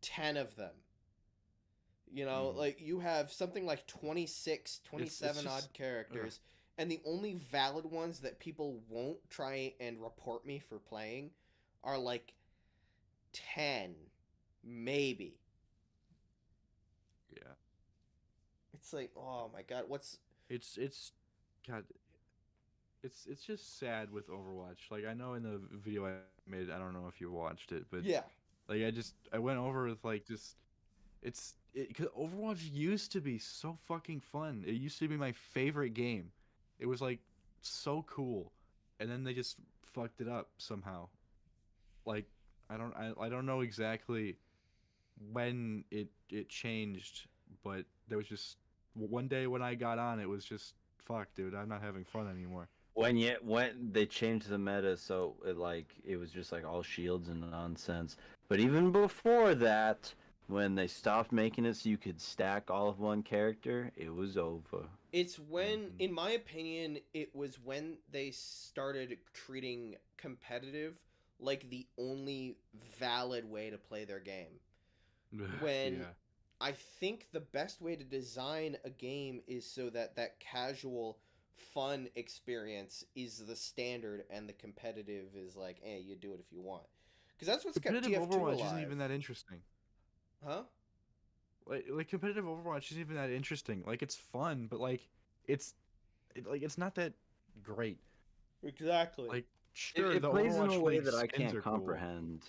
10 of them. You know, Mhm. like you have something like 26, It's 27 odd just characters, and the only valid ones that people won't try and report me for playing are like 10, maybe. yeah. It's like, oh my god, what's It's God. It's just sad with Overwatch. Like I know in the video I made, I don't know if you watched it, but yeah. like I went over with like just cause Overwatch used to be so fucking fun. It used to be my favorite game. It was like so cool, and then they just fucked it up somehow. Like I don't know exactly when it changed, but there was just one day when I got on, it was just fuck, dude. I'm not having fun anymore. When they changed the meta, so it was just like all shields and nonsense. But even before that, when they stopped making it so you could stack all of one character, it was over. It's when, Mhm. in my opinion, it was when they started treating competitive like the only valid way to play their game. When Yeah. I think the best way to design a game is so that that casual, fun experience is the standard and the competitive is like, eh, you do it if you want. Because that's what's kept Competitive TF2 Overwatch alive. isn't even that interesting. Huh? Like competitive Overwatch isn't even that interesting. Like it's fun, but like it's it's not that great. Exactly. Like It, sure, it the plays in Overwatch a way League that I skins can't are cool. comprehend.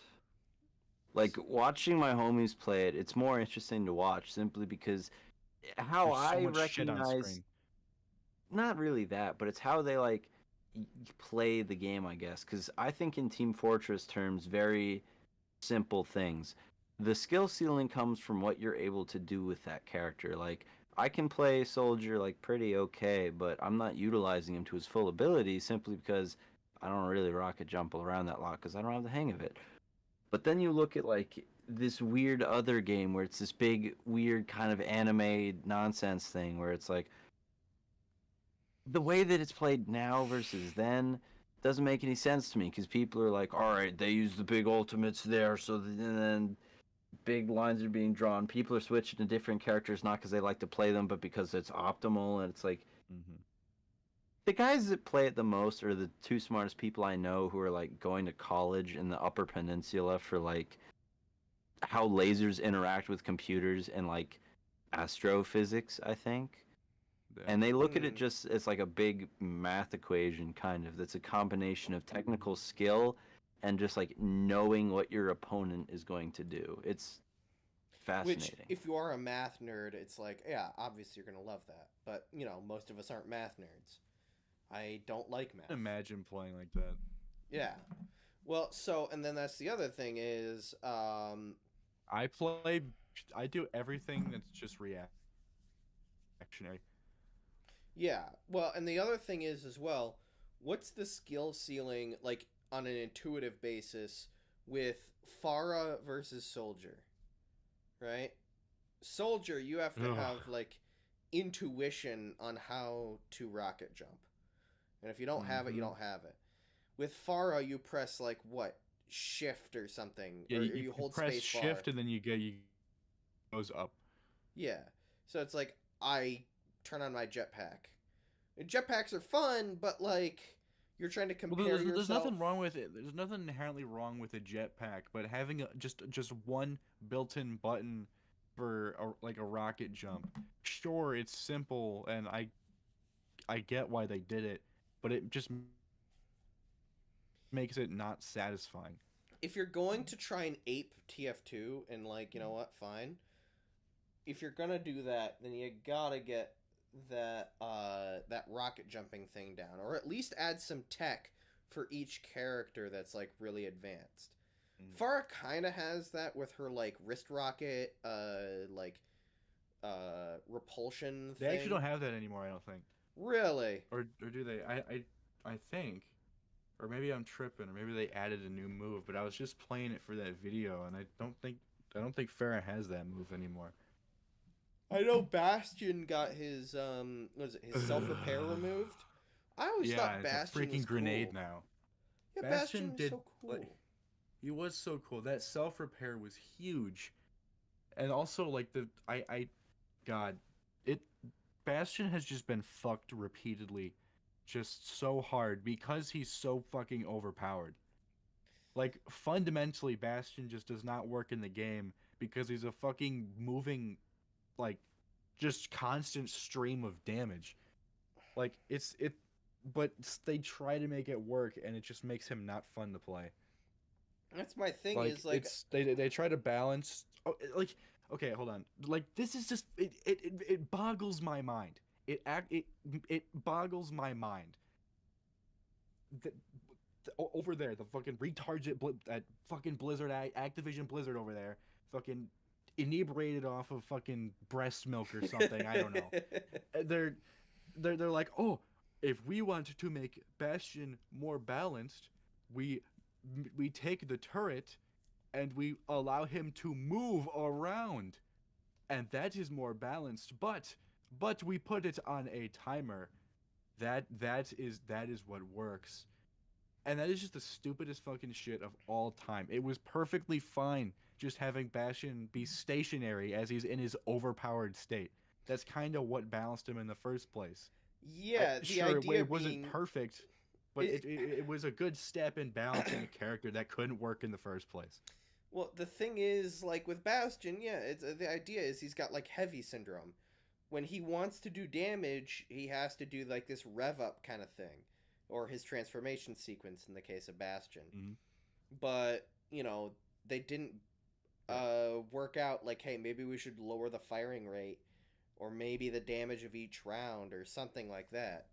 Like watching my homies play it, it's more interesting to watch simply because how There's so I much shit on recognize screen. not really that, but it's how they play the game, I guess. Because I think in Team Fortress terms, very simple things. The skill ceiling comes from what you're able to do with that character. Like I can play soldier like pretty okay, but I'm not utilizing him to his full ability simply because I don't really rocket jump around that lot because I don't have the hang of it. But then you look at like this weird other game where it's this big weird kind of anime nonsense thing where it's like the way that it's played now versus then doesn't make any sense to me because people are like, all right, they use the big ultimates there, so then big lines are being drawn. People are switching to different characters not because they like to play them, but because it's optimal. And it's like Mm-hmm. the guys that play it the most are the two smartest people I know who are like going to college in the Upper Peninsula for like how lasers interact with computers and like astrophysics, I think. Yeah. And they look at it Hmm. just as like a big math equation, kind of. That's a combination of technical skill and just like knowing what your opponent is going to do. fascinating. Which, if you are a math nerd, it's like, yeah, obviously you're gonna love that. But most of us aren't math nerds. I don't like math. Imagine playing like that. Yeah. Well, and then that's the other thing is, I do everything that's just reactionary. yeah. Well, and the other thing is as well, what's the skill ceiling like on an intuitive basis with Farah versus Soldier, right? Soldier, you have to have like intuition on how to rocket jump, and if you don't have it, you don't have it. With Farah, you press like what, shift or something, Yeah, or you hold press space shift bar. and then you goes up. Yeah, so it's like I turn on my jetpack. And jetpacks are fun, but like you're trying to compare yourself. There's nothing wrong with it. There's nothing inherently wrong with a jetpack, but having just one built-in button for a rocket jump. Sure, it's simple, and I get why they did it, but it just makes it not satisfying. If you're going to try and ape TF2 and like, you know what, fine. If you're gonna do that, then you gotta get that rocket jumping thing down, or at least add some tech for each character that's like really advanced. Farah kind of has that with her like wrist rocket, repulsion They thing. actually don't have that anymore, I don't think. Really? Or do they? I think, or maybe I'm tripping, or maybe they added a new move. But I was just playing it for that video, and I don't think Farah has that move anymore. I know Bastion got his what is it, his self repair removed. I always thought it's Bastion a freaking was grenade cool. now. Yeah, Bastion Bastion was did, so cool. He was so cool. That self repair was huge, and also like Bastion has just been fucked repeatedly, just so hard because he's so fucking overpowered. Like fundamentally, Bastion just does not work in the game because he's a fucking moving, like, just constant stream of damage. Like but they try to make it work, and it just makes him not fun to play. That's my thing. Like is like they try to balance. Oh, like okay, hold on. Like this is just it boggles my mind. It boggles my mind. Over there, the fucking retards at fucking Blizzard, Activision Blizzard over there, fucking inebriated off of fucking breast milk or something. I don't know. They're like, oh, if we want to make Bastion more balanced, we take the turret and we allow him to move around, and that is more balanced. But we put it on a timer. That is what works. And that is just the stupidest fucking shit of all time. It was perfectly fine just having Bastion be stationary as he's in his overpowered state. That's kind of what balanced him in the first place. yeah, the Sure, idea it wasn't being perfect, but it was a good step in balancing a character that couldn't work in the first place. well, the thing is like with Bastion, yeah, it's the idea is he's got like heavy syndrome. When he wants to do damage, he has to do like this rev up kind of thing, or his transformation sequence in the case of Bastion. Mhm. But they didn't work out like, hey, maybe we should lower the firing rate, or maybe the damage of each round, or something like that.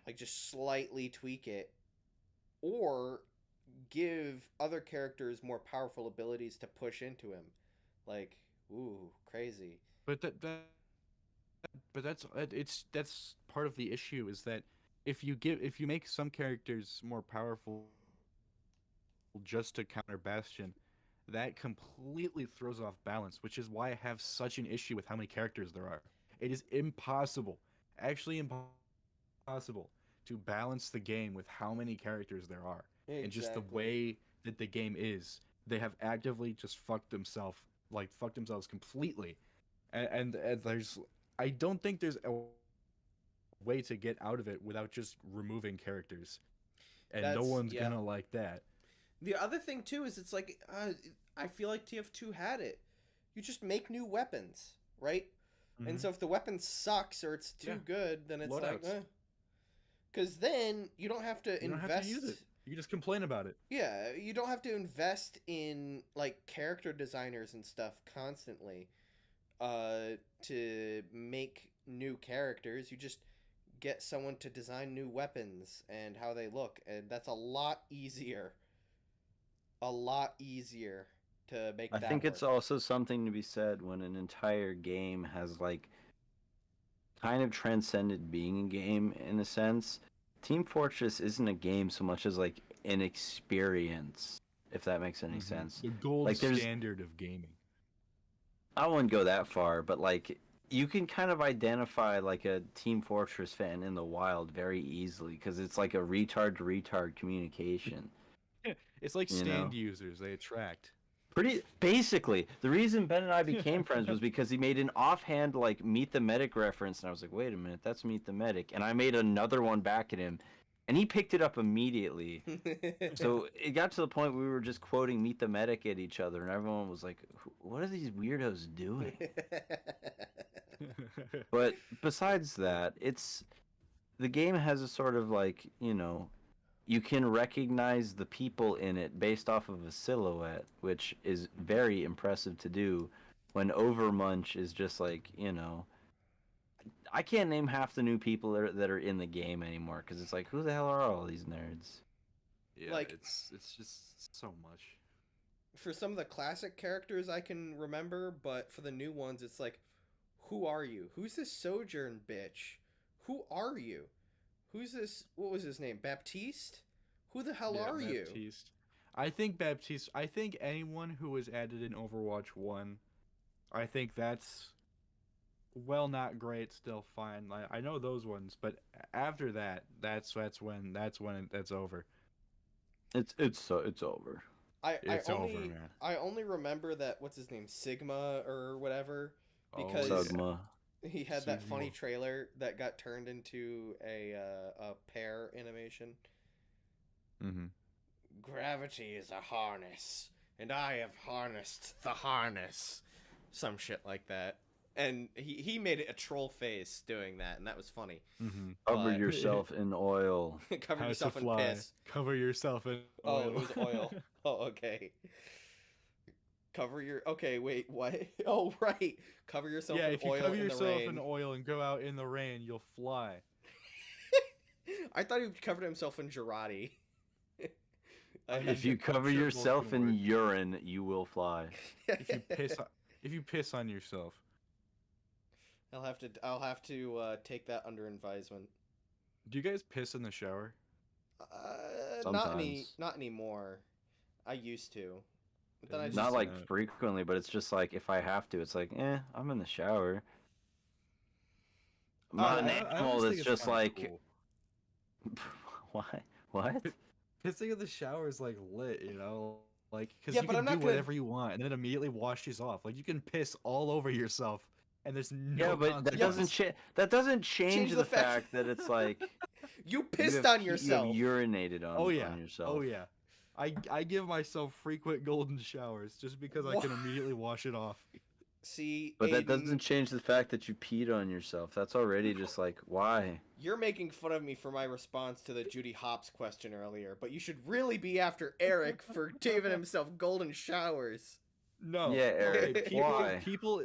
Like just slightly tweak it, or give other characters more powerful abilities to push into him. Like, ooh, crazy. But that's part of the issue is that if you make some characters more powerful just to counter Bastion, that completely throws off balance, which is why I have such an issue with how many characters there are. It is impossible, actually impossible, to balance the game with how many characters there are. And just the way that the game is, they have actively just fucked themselves completely. And I don't think there's a way to get out of it without just removing characters. And no one's gonna like that. The other thing too is it's like I feel like TF2 had it. You just make new weapons, right? Mm-hmm. And so if the weapon sucks or it's too good, then it's Loadouts. like, because then you don't have to invest. Don't have to use it. You can just complain about it. Yeah, you don't have to invest in like character designers and stuff constantly to make new characters. You just get someone to design new weapons and how they look, and that's a lot easier. A lot easier to make I that think it's work. also something to be said when an entire game has like kind of transcended being a game in a sense. Team Fortress isn't a game so much as like an experience, if that makes any sense. The gold Like, there's- standard of gaming. I wouldn't go that far, but like you can kind of identify like a Team Fortress fan in the wild very easily because it's like a retard to retard communication. It's like You stand know? users. They attract. Pretty basically, the reason Ben and I became friends was because he made an offhand like Meet the Medic reference, and I was like, "Wait a minute, that's Meet the Medic," and I made another one back at him, and he picked it up immediately. So it got to the point where we were just quoting Meet the Medic at each other, and everyone was like, "What are these weirdos doing?" But besides that, the game has a sort of like, you can recognize the people in it based off of a silhouette, which is very impressive to do when Overmunch is just like, I can't name half the new people that are in the game anymore because it's like, who the hell are all these nerds? Yeah, Like- it's just so much. For some of the classic characters I can remember, but for the new ones, it's like, who are you? Who's this Sojourn bitch? Who are you? Who's this? What was his name? Baptiste? Who the hell are you? Baptiste. I think anyone who was added in Overwatch 1, I think that's well, not great, still fine. I know those ones, but after that, that's when that's over. It's over. It's only, over, man. I only remember that what's his name, Sigma or whatever, Oh, because Sugma. he had that Sigma. funny trailer that got turned into a pear animation. Mm-hmm. Gravity is a harness, and I have harnessed the harness. Some shit like that. And he made it a troll face doing that, and that was funny. Mm-hmm. Cover But- yourself in oil. Cover How yourself to in fly. piss. Cover yourself in Oh, oil. it was oil. Oh, okay. Cover your... Okay, wait, what? Oh, right. Cover yourself Yeah, in if you oil cover in the yourself rain. in oil and go out in the rain, you'll fly. I thought he covered himself in Girardi. If you cover sure both yourself can in work. urine, you will fly. If you piss on yourself. I'll have to take that under advisement. Do you guys piss in the shower? Sometimes. Not anymore. I used to. But then I Yeah, just Not like that. frequently, but it's just like if I have to, it's like, I'm in the shower. I'm not an I animal always that's think it's just kinda like, cool. why? What? Pissing in the shower is like lit, you know? Like, because Yeah, you but can I'm do not gonna- whatever you want and then immediately washes off. Like, you can piss all over yourself and there's no Yeah, but that doesn't consequence. that doesn't change the the fact- fact that it's like You you pissed have on pee- yourself. You have urinated on, Oh, yeah. on yourself. Oh, yeah. I give myself frequent golden showers just because I can immediately wash it off. See, But that Aiden, doesn't change the fact that you peed on yourself. That's already just like, why? You're making fun of me for my response to the Judy Hopps question earlier, but you should really be after Eric for giving himself golden showers. No. Yeah, Eric, Okay, why?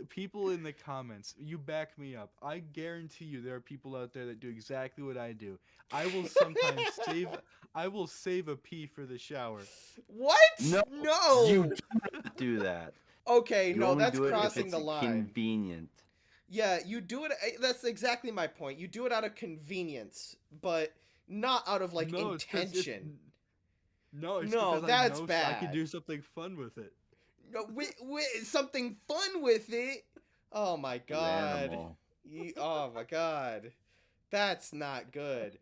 people in the comments, you back me up. I guarantee you there are people out there that do exactly what I do. I will sometimes save a pee for the shower. What? No, No. You do not do that. Okay, You no, only that's do it if crossing it's the line. Convenient. Yeah, you do it. That's exactly my point. You do it out of convenience, but not out of like No, it's 'cause intention. No, it's No, because that's I know I bad. can do something fun with it. No, something fun with it. Oh my You god. animal. Oh my god. That's not good.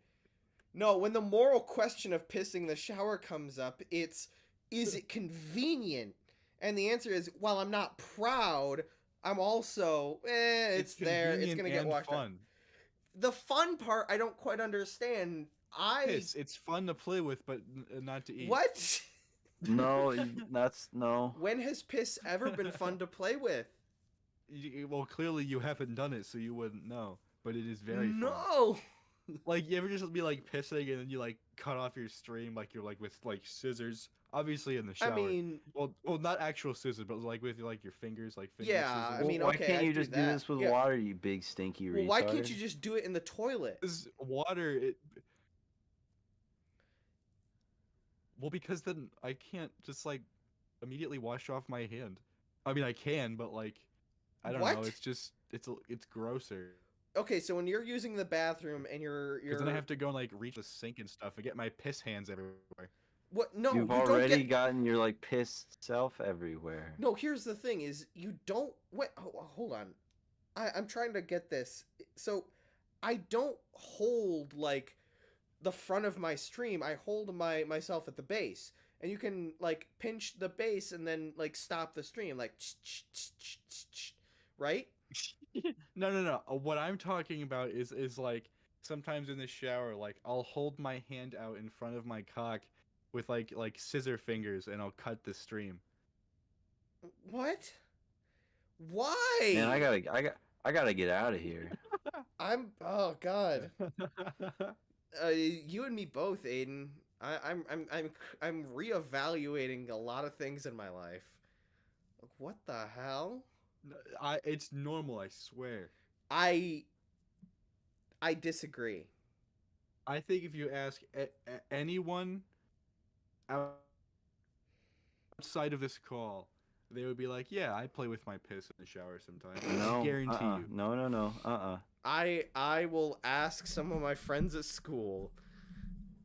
No, when the moral question of pissing in the shower comes up, is it convenient? And the answer is, while I'm not proud, I'm also, it's there. It's convenient gonna get and washed out. fun. The fun part, I don't quite understand. It's fun to play with, but not to eat. What? No, that's no. When has piss ever been fun to play with? Well, clearly you haven't done it, so you wouldn't know. But it is very fun. No. Like, you ever just be like pissing and then you like cut off your stream like you're like with like scissors, obviously in the I shower. mean, Well, not actual scissors, but like with like your fingers, like finger Yeah, scissors. I mean, Why okay, can't I you do just do that. this with Yeah. water, you big stinky retard? well, why can't you just do it in the toilet? This water, well, because then I can't just like immediately wash off my hand. I mean, I can, but like, I don't know. What? It's just it's grosser. Okay, so when you're using the bathroom and you're Because then I have to go and like reach the sink and stuff and get my piss hands everywhere. what? No, You've you don't already get. gotten your like pissed self everywhere. No, here's the thing: is you don't. Wait, hold on. I'm trying to get this. So, I don't hold like the front of my stream. I hold myself at the base, and you can like pinch the base and then like stop the stream, like right? No. What I'm talking about is like sometimes in the shower, like I'll hold my hand out in front of my cock with like scissor fingers and I'll cut the stream. What? Why? Man, I gotta get out of here. Oh god. You and me both, Aiden. I'm reevaluating a lot of things in my life. What the hell? It's normal, I swear. I disagree. I think if you ask anyone outside of this call, they would be like, "Yeah, I play with my piss in the shower sometimes." No, I guarantee you. No. I will ask some of my friends at school,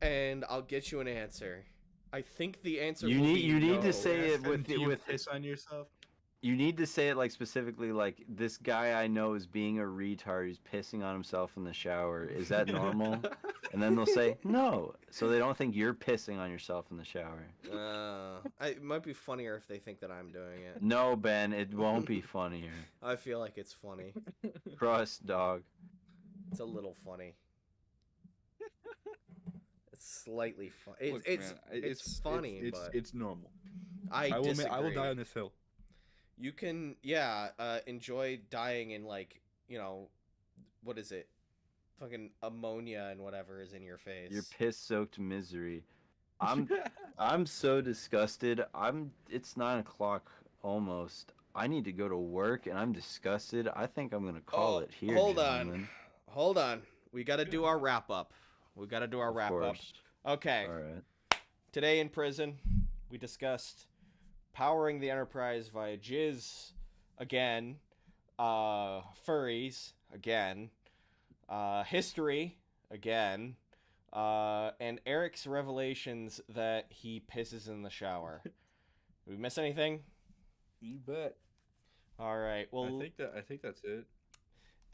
and I'll get you an answer. I think the answer You will need be you need no. to say it And with do you with piss on yourself. you need to say it like specifically like this guy I know is being a retard. He's pissing on himself in the shower. Is that normal? And then they'll say no, so they don't think you're pissing on yourself in the shower. It might be funnier if they think that I'm doing it. No, Ben, it won't be funnier. I feel like it's funny. Trust, dog. It's a little funny. It's slightly funny. Look, It's man, funny, it's, but it's normal. I will disagree. I will die on this hill. You can, enjoy dying in like, what is it? Fucking ammonia and whatever is in your face. Your piss-soaked misery. I'm so disgusted. It's 9 o'clock almost. I need to go to work and I'm disgusted. I think I'm gonna call it here. Hold gentlemen. on. We got to do our wrap up. Of course. Okay. All right. Today in prison, we discussed powering the Enterprise via jizz again, furries again, history again, and Eric's revelations that he pisses in the shower. Did we miss anything? You bet. All right. Well, I think that's it.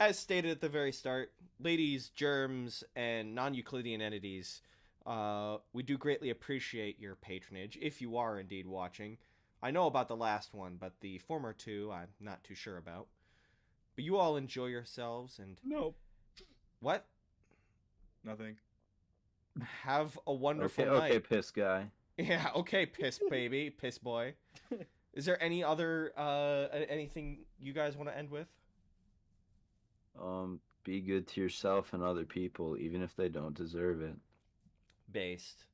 as stated at the very start, ladies, germs, and non-Euclidean entities, we do greatly appreciate your patronage, if you are indeed watching. I know about the last one, but the former two, I'm not too sure about. But you all enjoy yourselves, and... Nope. What? Nothing. Have a wonderful Okay, night. piss guy. Yeah, okay, piss baby, piss boy. Is there any other, anything you guys want to end with? Be good to yourself and other people, even if they don't deserve it. Based.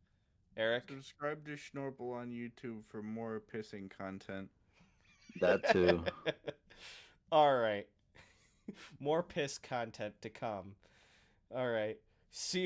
Eric? Subscribe to Schnorple on YouTube for more pissing content. That too. All right. More piss content to come. All right. See